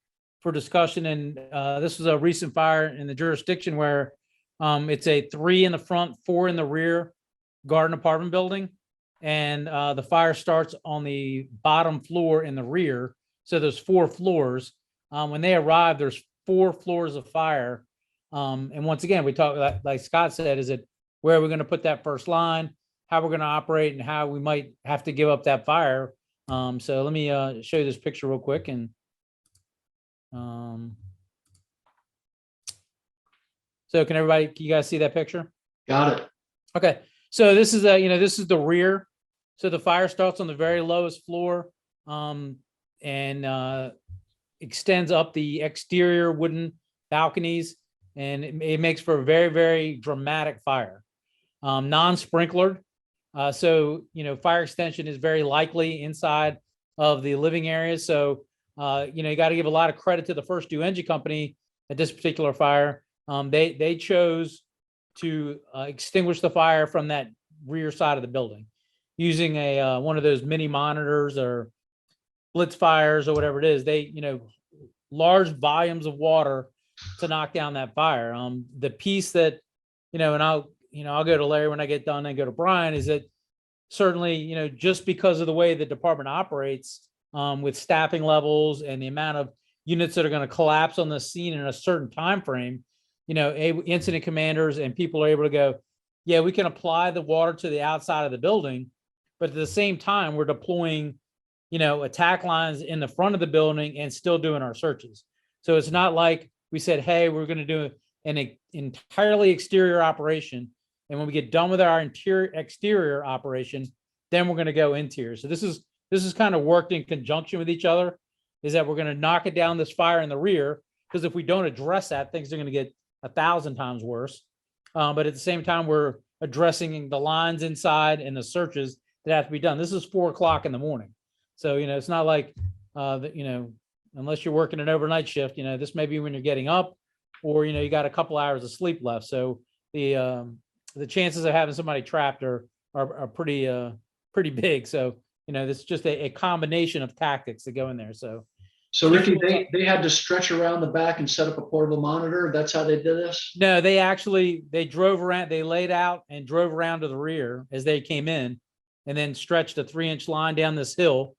discussion. And this was a recent fire in the jurisdiction where it's a 3 in the front, 4 in the rear garden apartment building. And the fire starts on the bottom floor in the rear. So there's 4 floors. When they arrive, there's 4 floors of fire. And once again, we talk, like Scott said, is it where we're going to put that first line, how we're going to operate, and how we might have to give up that fire. So let me show you this picture real quick. And so can you guys see that picture? Got it. Okay. So this is this is the rear. So the fire starts on the very lowest floor and extends up the exterior wooden balconies, and it makes for a very, very dramatic fire. Non-sprinklered. So, you know, fire extension is very likely inside of the living area. So, you know, you got to give a lot of credit to the first due engine company at this particular fire. They chose to extinguish the fire from that rear side of the building using one of those mini monitors or blitz fires or whatever it is. They, you know, large volumes of water to knock down that fire. The piece that, you know, and I'll go to Larry when I get done and go to Brian, is that certainly, you know, just because of the way the department operates with staffing levels and the amount of units that are going to collapse on the scene in a certain time frame, you know, incident commanders and people are able to go, yeah, we can apply the water to the outside of the building, but at the same time, we're deploying, you know, attack lines in the front of the building and still doing our searches. So it's not like we said, hey, we're going to do an entirely exterior operation, and when we get done with our exterior operation, then we're going to go interior. So this is kind of worked in conjunction with each other, is that we're going to knock it down, this fire in the rear, because if we don't address that, things are going to get 1,000 times worse. But at the same time, we're addressing the lines inside and the searches that have to be done. This is 4 o'clock in the morning. So, you know, it's not like, you know, unless you're working an overnight shift, you know, this may be when you're getting up, or, you know, you got a couple hours of sleep left. So the the chances of having somebody trapped are pretty big. So, this is just a combination of tactics that go in there. So Ricky, they had to stretch around the back and set up a portable monitor. That's how they did this? no, they drove around, they laid out and drove around to the rear as they came in, and then stretched a 3-inch line down this hill,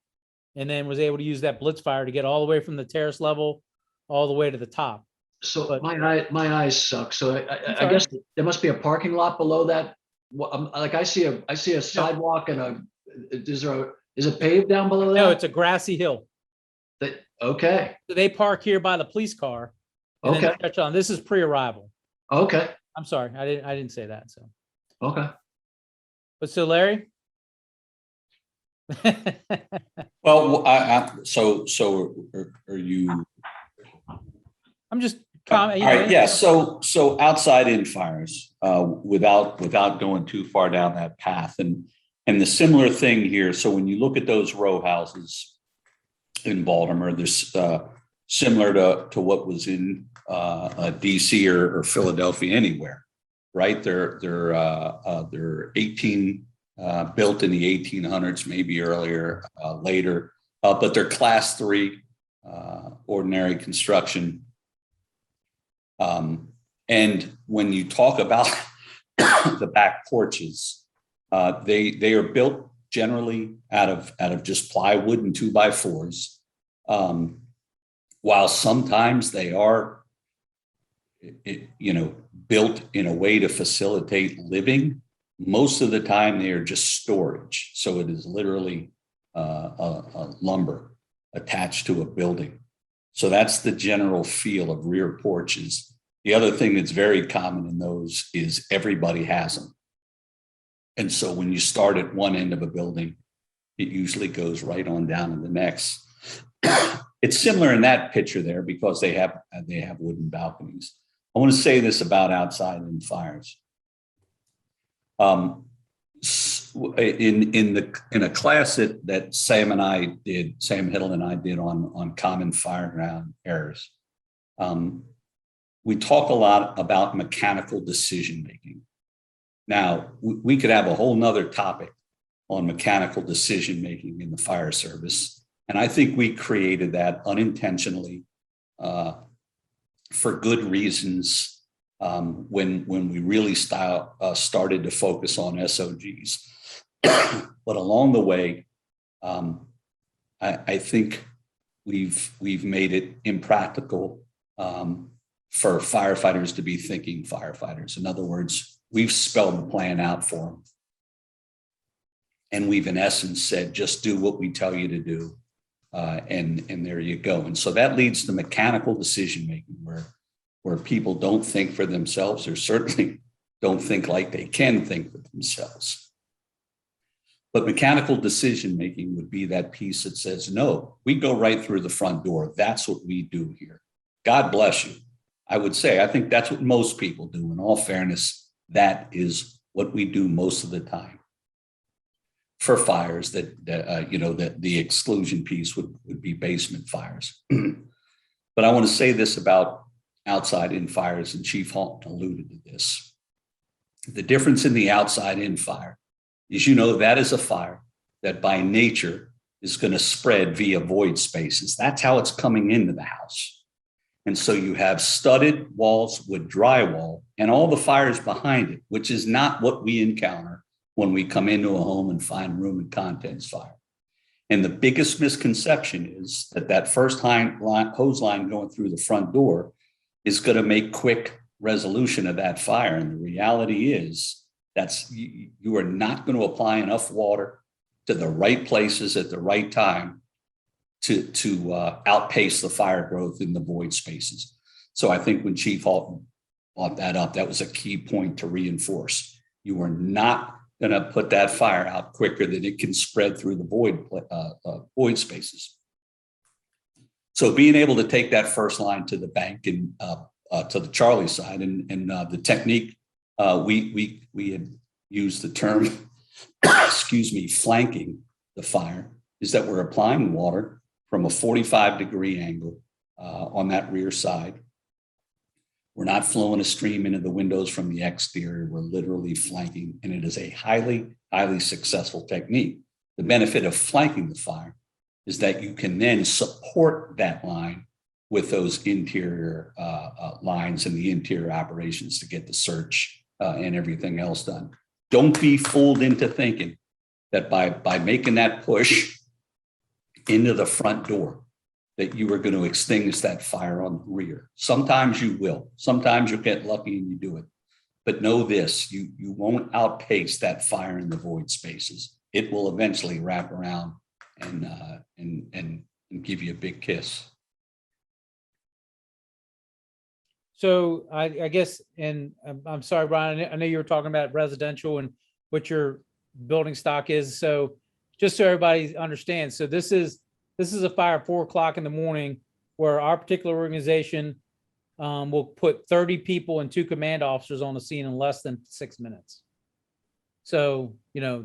and then was able to use that blitz fire to get all the way from the terrace level all the way to the top. So But- my eyes suck. So I guess there must be a parking lot below that. Like I see a sidewalk and is it paved down below that? No, it's a grassy hill. Okay. So they park here by the police car. And then Okay. stretch on. This is pre-arrival. Okay. I'm sorry, I didn't say that. So, Okay. but so Larry. Well, so are you? I'm just All comment. right, yeah. So outside in fires, without going too far down that path, and the similar thing here. So when you look at those row houses in Baltimore, there's similar to what was in DC or Philadelphia, anywhere, right? They're 18 built in the 1800s, maybe earlier, later, but they're class 3 ordinary construction. And when you talk about the back porches, they are built generally out of just plywood and 2x4s. While sometimes they are, built in a way to facilitate living, most of the time they are just storage. So it is literally a lumber attached to a building. So that's the general feel of rear porches. The other thing that's very common in those is everybody has them. And so when you start at one end of a building, it usually goes right on down to the next. It's similar in that picture there because they have wooden balconies. I want to say this about outside in fires. In a class that Sam Hiddle and I did on common fireground errors, we talk a lot about mechanical decision making. Now, we could have a whole nother topic on mechanical decision making in the fire service, and I think we created that unintentionally for good reasons when we really started to focus on SOGs. But along the way, I think we've made it impractical for firefighters to be thinking firefighters. In other words, we've spelled the plan out for them. And we've in essence said, just do what we tell you to do. And there you go. And so that leads to mechanical decision-making where people don't think for themselves, or certainly don't think like they can think for themselves. But mechanical decision-making would be that piece that says, no, we go right through the front door. That's what we do here. God bless you. I would say, I think that's what most people do. In all fairness, that is what we do most of the time for fires that the exclusion piece would be basement fires. But I want to say this about outside in fires, and Chief Halton alluded to this. The difference in the outside in fire is, that is a fire that by nature is going to spread via void spaces. That's how it's coming into the house. And so you have studded walls with drywall and all the fires behind it, which is not what we encounter when we come into a home and find room and contents fire. And the biggest misconception is that first hose line going through the front door is going to make quick resolution of that fire. And the reality is you are not going to apply enough water to the right places at the right time to outpace the fire growth in the void spaces. So I think when Chief Halton brought that up, that was a key point to reinforce. You are not going to put that fire out quicker than it can spread through the void spaces. So being able to take that first line to the bank and to the Charlie side, and the technique, we had used the term, flanking the fire, is that we're applying water from a 45-degree angle on that rear side. We're not flowing a stream into the windows from the exterior. We're literally flanking, and it is a highly, highly successful technique. The benefit of flanking the fire is that you can then support that line with those interior lines and the interior operations to get the search and everything else done. Don't be fooled into thinking that by making that push into the front door, that you are going to extinguish that fire on the rear. Sometimes you will. Sometimes you'll get lucky and you do it. But know this, you won't outpace that fire in the void spaces. It will eventually wrap around and give you a big kiss. So I guess, and I'm sorry, Brian, I know you were talking about residential and what your building stock is. So just so everybody understands, so this is a fire at 4 o'clock in the morning where our particular organization will put 30 people and 2 command officers on the scene in less than 6 minutes. So, you know,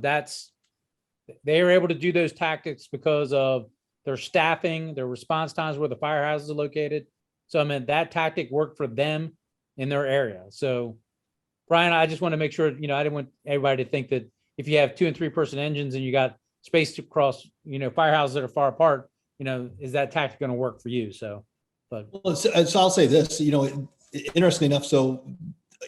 they are able to do those tactics because of their staffing, their response times, where the firehouses are located. So, I mean, that tactic worked for them in their area. So, Brian, I just want to make sure, you know, I didn't want everybody to think that if you have 2 and 3 person engines and you got spaced across, you know, firehouses that are far apart, you know, is that tactic going to work for you? So, but Well, so I'll say this, you know, interestingly enough, so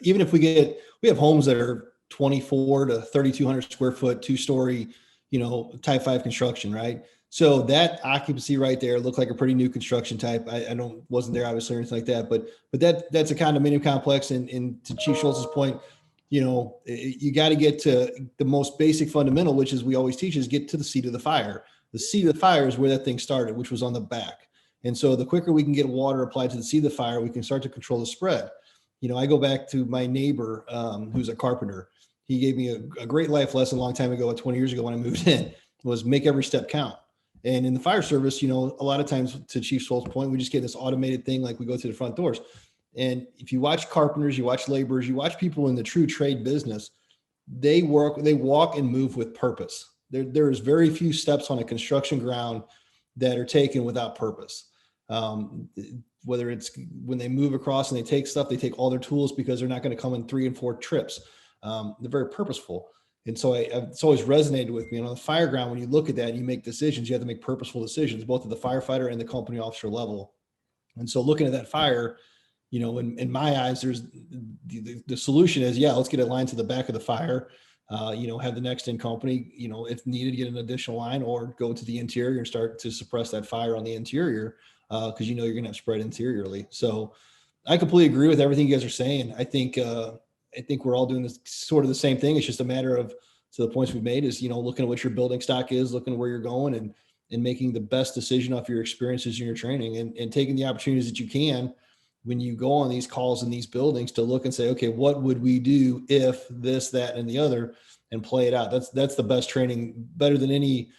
even if we have homes that are 24 to 3,200 square foot, 2-story, you know, type 5 construction, right? So that occupancy right there looked like a pretty new construction type. I wasn't there obviously or anything like that, but that's a condominium complex. And to Chief Schultz's point, you know, you got to get to the most basic fundamental, which is we always teach, is get to the seat of the fire. The seat of the fire is where that thing started, which was on the back. And so the quicker we can get water applied to the seat of the fire, we can start to control the spread. You know, I go back to my neighbor who's a carpenter. He gave me a great life lesson a long time ago, 20 years ago when I moved in, was make every step count. And in the fire service, you know, a lot of times, to Chief Schultz's point, we just get this automated thing, like we go through the front doors. And if you watch carpenters, you watch laborers, you watch people in the true trade business, they walk and move with purpose. There's very few steps on a construction ground that are taken without purpose. Whether it's when they move across and they take stuff, they take all their tools because they're not going to come in 3 and 4 trips. They're very purposeful. And so it's always resonated with me. And on the fire ground, when you look at that and you make decisions, you have to make purposeful decisions, both at the firefighter and the company officer level. And so looking at that fire, you know, in my eyes, there's the solution is, yeah, let's get a line to the back of the fire, you know, have the next in company, you know, if needed, get an additional line, or go to the interior and start to suppress that fire on the interior, because you know you're going to have spread interiorly. So I completely agree with everything you guys are saying. I think we're all doing this sort of the same thing. It's just a matter of, to the points we've made, is, you know, looking at what your building stock is, looking at where you're going, and making the best decision off your experiences in your training, and taking the opportunities that you can when you go on these calls in these buildings to look and say, okay, what would we do if this, that, and the other, and play it out. That's the best training, better than any,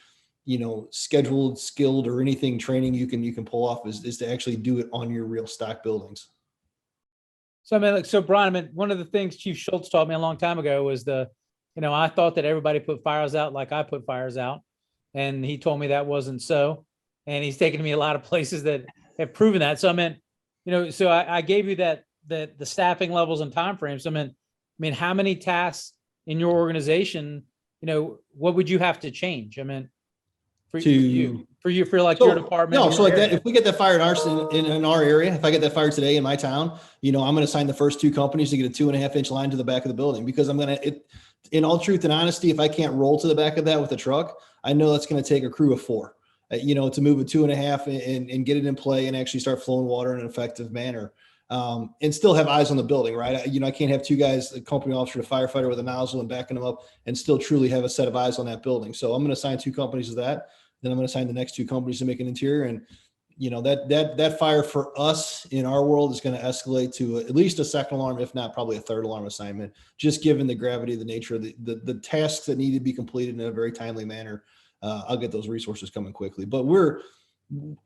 you know, scheduled, skilled, or anything training you can pull off, is to actually do it on your real stock buildings. So, I mean, like, so Brian, I mean, one of the things Chief Schultz taught me a long time ago was you know, I thought that everybody put fires out like I put fires out. And he told me that wasn't so. And he's taken me a lot of places that have proven that. So, I mean, you know, so I gave you the staffing levels and timeframes. I mean, how many tasks in your organization, you know, what would you have to change? I mean, for your department. No, so like area. that, if we get that fire in our area, if I get that fire today in my town, you know, I'm going to sign the first 2 companies to get a 2.5-inch line to the back of the building, because in all truth and honesty, if I can't roll to the back of that with a truck, I know that's going to take a crew of 4, you know, to move a 2.5 and get it in play and actually start flowing water in an effective manner. And still have eyes on the building, right? You know, I can't have 2 guys, the company officer, the firefighter with a nozzle and backing them up, and still truly have a set of eyes on that building. So I'm going to assign 2 companies to that. Then I'm going to assign the next 2 companies to make an interior. And, you know, that fire for us in our world is going to escalate to at least a second alarm, if not probably a third alarm assignment, just given the gravity of the nature of the tasks that need to be completed in a very timely manner. I'll get those resources coming quickly, but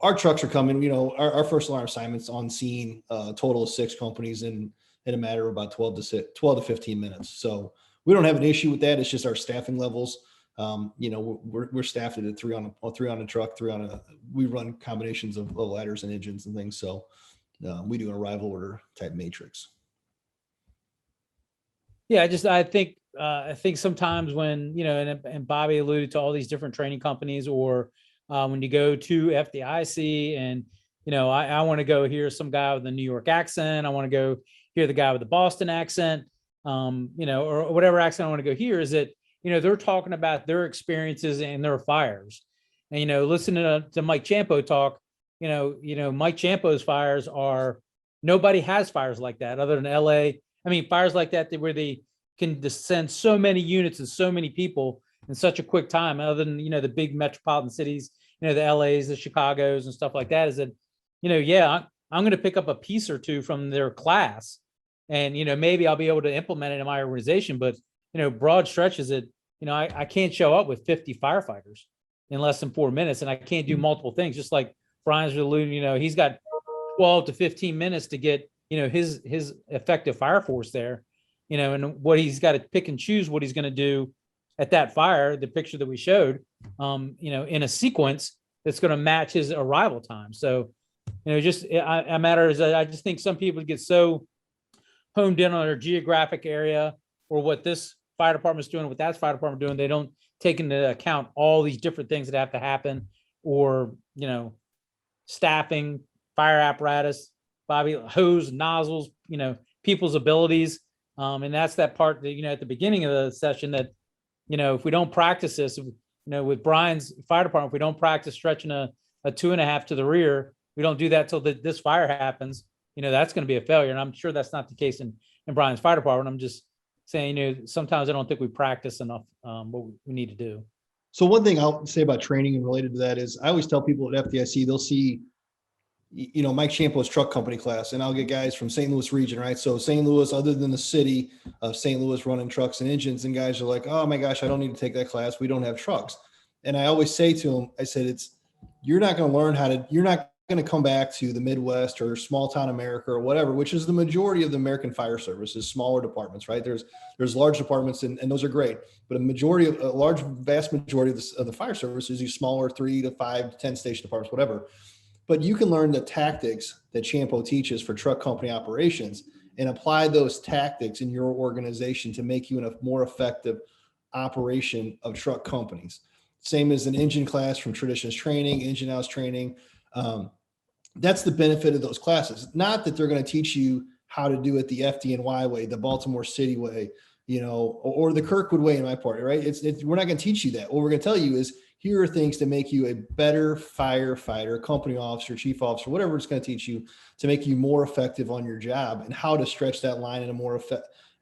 our trucks are coming, you know, our first alarm assignments on scene, total of 6 companies in a matter of about 12 to 15 minutes. So we don't have an issue with that. It's just our staffing levels. You know, we're staffed at 3 on a truck, we run combinations of ladders and engines and things. So we do an arrival order type matrix. Yeah, I think sometimes when, and Bobby alluded to all these different training companies, or when you go to FDIC and, I want to go hear some guy with a New York accent. I want to go hear the guy with the Boston accent, or whatever accent I want to go hear, is that, they're talking about their experiences and their fires. And, listening to Mike Champo talk, Mike Champo's fires nobody has fires like that other than LA. I mean, fires like that where they can descend so many units and so many people in such a quick time, other than, the big metropolitan cities, the LAs, the Chicagos and stuff like that, is that, I'm going to pick up a piece or two from their class and, maybe I'll be able to implement it in my organization. But, broad stretches that, I can't show up with 50 firefighters in less than 4 minutes, and I can't do multiple things. Just like Brian's alluding, he's got 12 to 15 minutes to get, his effective fire force there, and what he's got to pick and choose what he's going to do at that fire, the picture that we showed, in a sequence that's going to match his arrival time. So, just a matter is that I just think some people get so honed in on their geographic area or what this fire department's doing, what that fire department doing. They don't take into account all these different things that have to happen, or, staffing, fire apparatus, Bobby, hose, nozzles, people's abilities. And that's that part that, at the beginning of the session that, if we don't practice this, with Brian's fire department, if we don't practice stretching a 2.5 to the rear, we don't do that till this fire happens, that's going to be a failure. And I'm sure that's not the case in Brian's fire department. I'm just saying, sometimes I don't think we practice enough what we need to do. So one thing I'll say about training and related to that is I always tell people at FDIC, they'll see, Mike Champo's truck company class, and I'll get guys from St. Louis region, right? So St. Louis, other than the city of St. Louis running trucks and engines, and guys are like, oh my gosh, I don't need to take that class. We don't have trucks. And I always say to them, I said, you're not going to learn you're not going to come back to the Midwest or small town America or whatever, which is the majority of the American fire service is smaller departments, right? There's large departments and those are great, but vast majority of the fire service is these smaller 3 to 5 to 10 station departments, whatever. But you can learn the tactics that Champo teaches for truck company operations and apply those tactics in your organization to make you a more effective operation of truck companies. Same as an engine class from Traditions Training, Engine House Training. That's the benefit of those classes. Not that they're going to teach you how to do it the FDNY way, the Baltimore City way, or the Kirkwood way in my part, right? We're not going to teach you that. What we're going to tell you is, here are things to make you a better firefighter, company officer, chief officer, whatever it's going to teach you to make you more effective on your job, and how to stretch that line in a more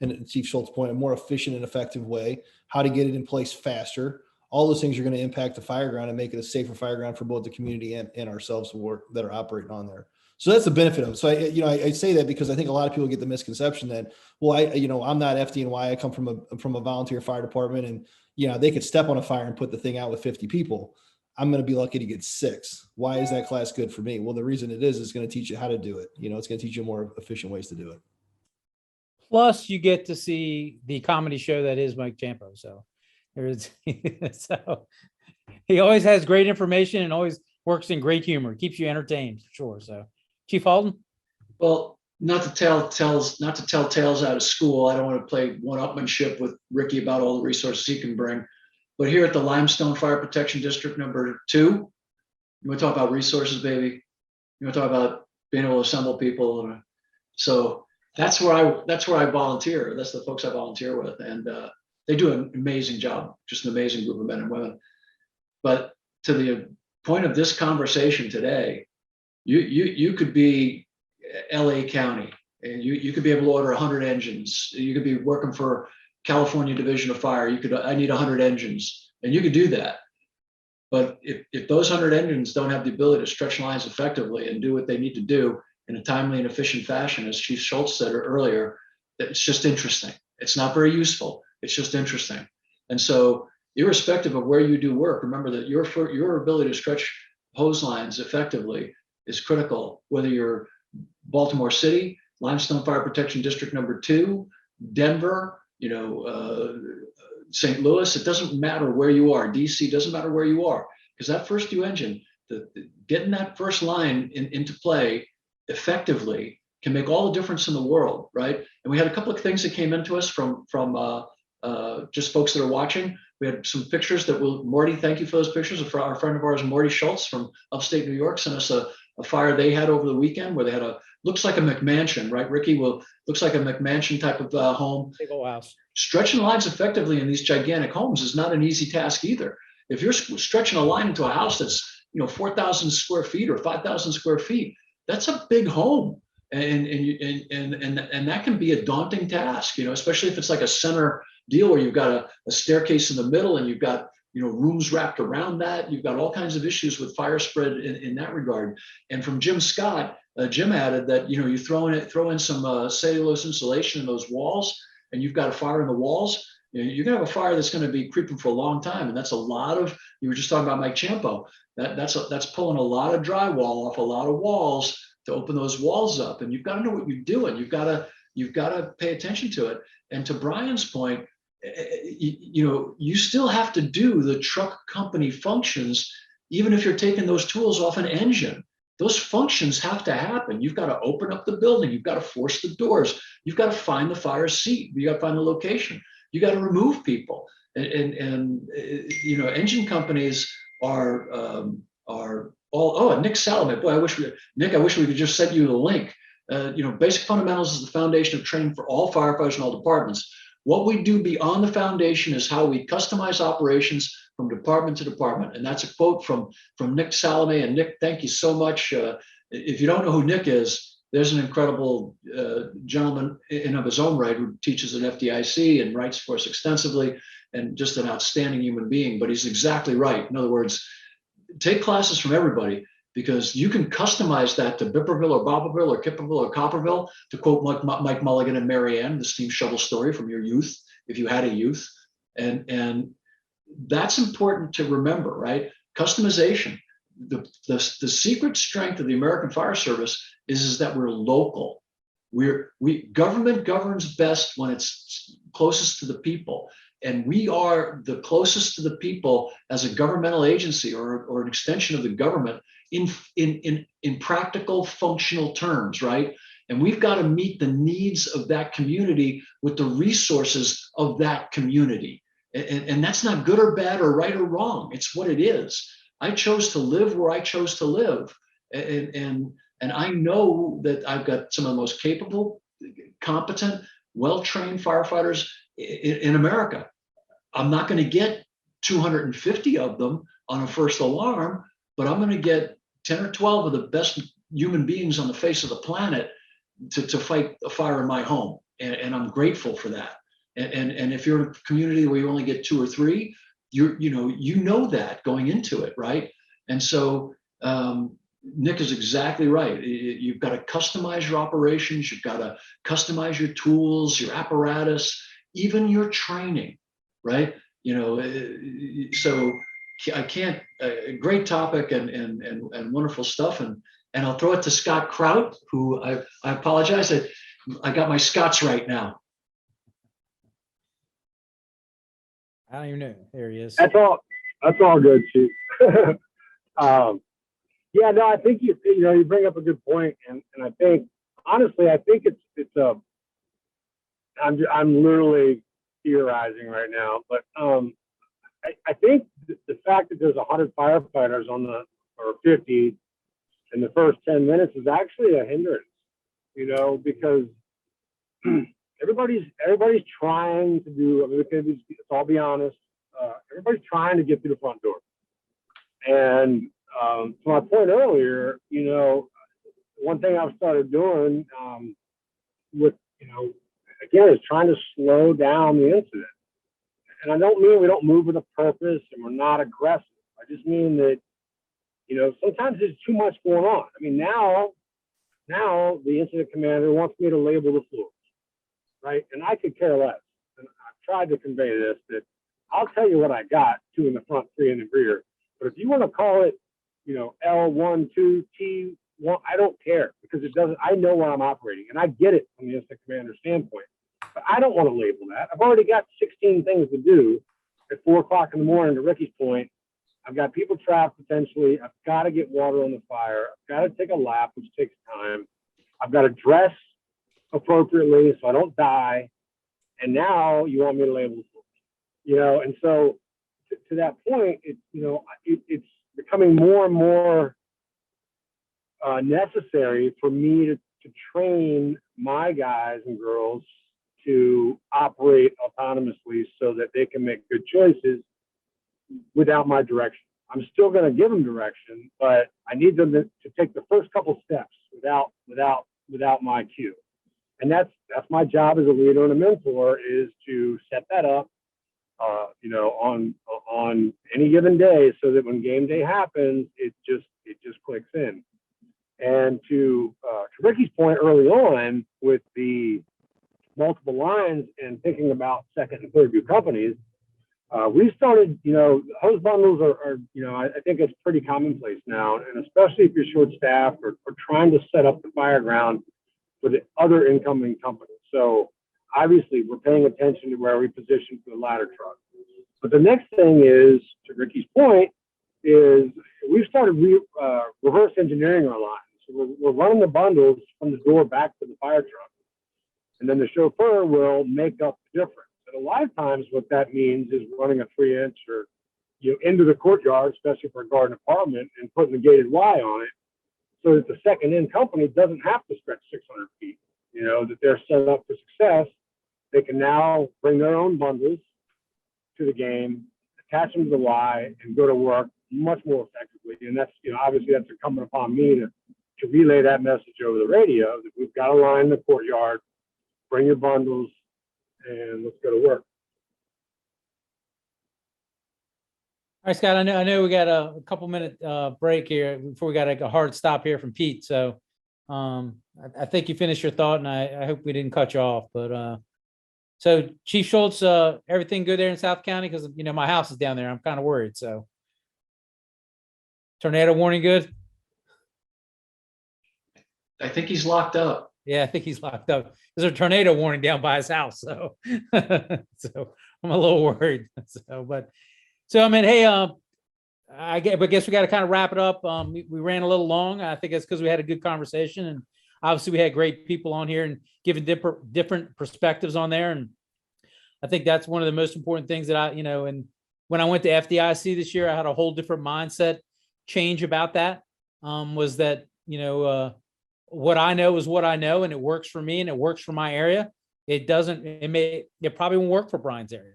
and Chief Schultz point, a more efficient and effective way, how to get it in place faster. All those things are going to impact the fire ground and make it a safer fire ground for both the community and ourselves that are operating on there. So that's the benefit of it. So I say that because I think a lot of people get the misconception that, well, I'm not FDNY. I come from a volunteer fire department, and they could step on a fire and put the thing out with 50 people. I'm going to be lucky to get 6. Why is that class good for me? Well, the reason it is going to teach you how to do it. It's going to teach you more efficient ways to do it. Plus, you get to see the comedy show that is Mike Champo. So so he always has great information and always works in great humor. Keeps you entertained, for sure. So, Chief Halton. Well, not to tell tales out of school. I don't want to play one-upmanship with Ricky about all the resources he can bring. But here at the Limestone Fire Protection District number 2, you want to talk about resources, baby. You want to talk about being able to assemble people. So that's where I volunteer. That's the folks I volunteer with, and they do an amazing job. Just an amazing group of men and women. But to the point of this conversation today, you could be LA County, and you could be able to order 100 engines. You could be working for California Division of Fire. I need 100 engines, and you could do that. But if those 100 engines don't have the ability to stretch lines effectively and do what they need to do in a timely and efficient fashion, as Chief Schultz said earlier, it's just interesting. It's not very useful. It's just interesting. And so, irrespective of where you do work, remember that your ability to stretch hose lines effectively is critical, whether you're Baltimore City, Limestone Fire Protection District number 2, Denver, St. Louis. It doesn't matter where you are. DC, doesn't matter where you are, because that first U engine, getting that first line into play effectively can make all the difference in the world, right? And we had a couple of things that came into us from just folks that are watching. We had some pictures that Morty, thank you for those pictures. Our friend of ours, Morty Schultz from upstate New York, sent us a fire they had over the weekend where they had looks like a McMansion, right, Ricky? Well, looks like a McMansion type of home. Big old house. Stretching lines effectively in these gigantic homes is not an easy task either. If you're stretching a line into a house that's 4,000 square feet or 5,000 square feet, that's a big home, and that can be a daunting task, especially if it's like a center deal where you've got a staircase in the middle and you've got rooms wrapped around that. You've got all kinds of issues with fire spread in that regard. And from Jim Scott, Jim added that you throw in some cellulose insulation in those walls, and you've got a fire in the walls. You're gonna have a fire that's going to be creeping for a long time, and that's a lot of. You were just talking about Mike Champo. That's pulling a lot of drywall off a lot of walls to open those walls up, and you've got to know what you're doing. You've got to pay attention to it. And to Brian's point, you still have to do the truck company functions, even if you're taking those tools off an engine. Those functions have to happen. You've got to open up the building. You've got to force the doors. You've got to find the fire seat. You got to find the location. You got to remove people. And engine companies are all. Oh, and Nick Salamet. Boy, I wish we could just send you the link. Basic fundamentals is the foundation of training for all firefighters in all departments. What we do beyond the foundation is how we customize operations from department to department. And that's a quote from Nick Salome. And Nick, thank you so much. If you don't know who Nick is, there's an incredible gentleman in of his own right who teaches at FDIC and writes for us extensively, and just an outstanding human being. But he's exactly right. In other words, take classes from everybody, because you can customize that to Bipperville or Bobberville or Kipperville or Copperville, to quote Mike Mulligan and Mary Ann, the steam shovel story from your youth, if you had a youth. And that's important to remember, right? Customization. The secret strength of the American Fire Service is that we're local. Government governs best when it's closest to the people. And we are the closest to the people as a governmental agency or an extension of the government in practical functional terms, right? And we've got to meet the needs of that community with the resources of that community. And that's not good or bad or right or wrong. It's what it is. I chose to live where I chose to live. And I know that I've got some of the most capable, competent, well-trained firefighters in America. I'm not going to get 250 of them on a first alarm, but I'm going to get 10 or 12 of the best human beings on the face of the planet to fight a fire in my home. And I'm grateful for that. And if you're in a community where you only get 2 or 3, you know that going into it, right? And so Nick is exactly right. You've got to customize your operations. You've got to customize your tools, your apparatus, even your training, right? So I can't. Great topic and wonderful stuff. And I'll throw it to Scott Kraut, who I apologize. I got my Scots right now. I don't even know. There he is. That's all good, Chief. Yeah, no, I think you bring up a good point, and I think honestly, I think it's I'm literally theorizing right now, but I think the fact that there's 100 firefighters or 50 in the first 10 minutes is actually a hindrance, because everybody's trying to do. I mean, let's all be honest. Everybody's trying to get through the front door, and to my point earlier, one thing I've started doing with again is trying to slow down the incident. And I don't mean we don't move with a purpose and we're not aggressive. I just mean that sometimes there's too much going on. I mean, now the incident commander wants me to label the floors, right? And I could care less. And I've tried to convey this, that I'll tell you what I got, 2 in the front, 3 in the rear. But if you want to call it, L1, 2, T1, I don't care, because it doesn't. I know where I'm operating, and I get it from the incident commander standpoint. But I don't want to label that. I've already got 16 things to do at 4 o'clock in the morning. To Ricky's point, I've got people trapped potentially. I've got to get water on the fire. I've got to take a lap, which takes time. I've got to dress appropriately so I don't die. And now you want me to label, and so to that point, it's becoming more and more necessary for me to train my guys and girls to operate autonomously so that they can make good choices without my direction. I'm still going to give them direction, but I need them to take the first couple steps without my cue. And that's my job as a leader and a mentor, is to set that up, on any given day, so that when game day happens, it just clicks in. And to Ricky's point early on with the multiple lines and thinking about second and third view companies, we started, hose bundles are I think it's pretty commonplace now, and especially if you're short staffed or trying to set up the fire ground for the other incoming companies. So obviously we're paying attention to where we position for the ladder truck. But the next thing is, to Ricky's point, is we've started reverse engineering our lines. So we're running the bundles from the door back to the fire truck. And then the chauffeur will make up the difference. And a lot of times what that means is running a 3-inch or into the courtyard, especially for a garden apartment, and putting the gated Y on it, so that the second in company doesn't have to stretch 600 feet, that they're set up for success. They can now bring their own bundles to the game, attach them to the Y, and go to work much more effectively. And that's, obviously that's incumbent upon me to relay that message over the radio, that we've got a line in the courtyard, bring your bundles, and let's go to work. All right, Scott, I know we got a couple minute break here before we got a hard stop here from Pete. So I think you finished your thought, and I hope we didn't cut you off. But so Chief Schultz, everything good there in South County? Because, my house is down there. I'm kind of worried. So tornado warning good? I think he's locked up. Yeah, I think he's locked up. There's a tornado warning down by his house. So, so I'm a little worried. So, I mean, hey, I guess we got to kind of wrap it up. We ran a little long. I think it's because we had a good conversation, and obviously we had great people on here and giving different perspectives on there. And I think that's one of the most important things that and when I went to FDIC this year, I had a whole different mindset change about that. Was that, what I know is what I know, and it works for me and it works for my area. It probably won't work for Brian's area.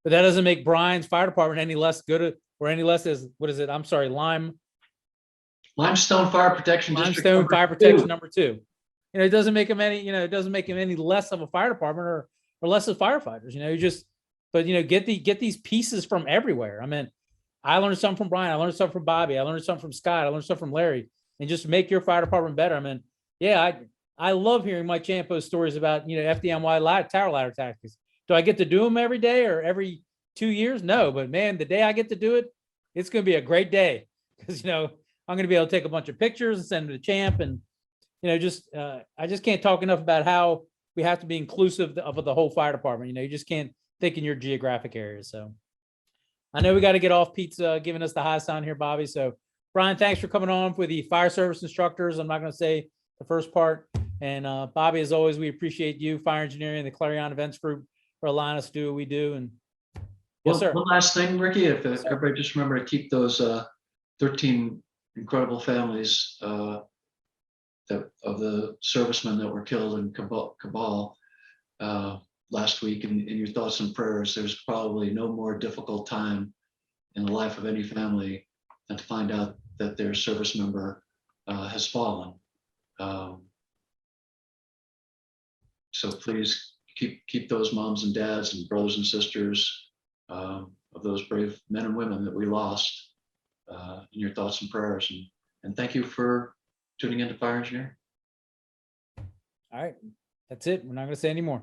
But that doesn't make Brian's fire department any less good or any less as, what is it? I'm sorry, Limestone Fire Protection District. Limestone Fire Protection number 2. It doesn't make him any less of a fire department or less of firefighters. Get these pieces from everywhere. I mean, I learned something from Brian. I learned something from Bobby. I learned something from Scott. I learned something from Larry, and just make your fire department better. I mean, yeah, I love hearing Mike Champo's stories about, FDNY tower ladder tactics. Do I get to do them every day or every 2 years? No, but man, the day I get to do it, it's going to be a great day, because, I'm going to be able to take a bunch of pictures and send them to Champ. And, I just can't talk enough about how we have to be inclusive of the whole fire department. You just can't think in your geographic area. So I know we got to get off. Pete's giving us the high sign here, Bobby. So Brian, thanks for coming on for the fire service instructors. I'm not going to say the first part. And Bobby, as always, we appreciate you, Fire Engineering, and the Clarion Events Group, for allowing us to do what we do. And yes, sir. One last thing, Ricky, if everybody just remember to keep those 13 incredible families of the servicemen that were killed in Cabal last week in your thoughts and prayers. There's probably no more difficult time in the life of any family than to find out that their service member has fallen. So please keep those moms and dads and brothers and sisters of those brave men and women that we lost in your thoughts and prayers. And thank you for tuning into Fire Engineering. All right. That's it. We're not going to say any more.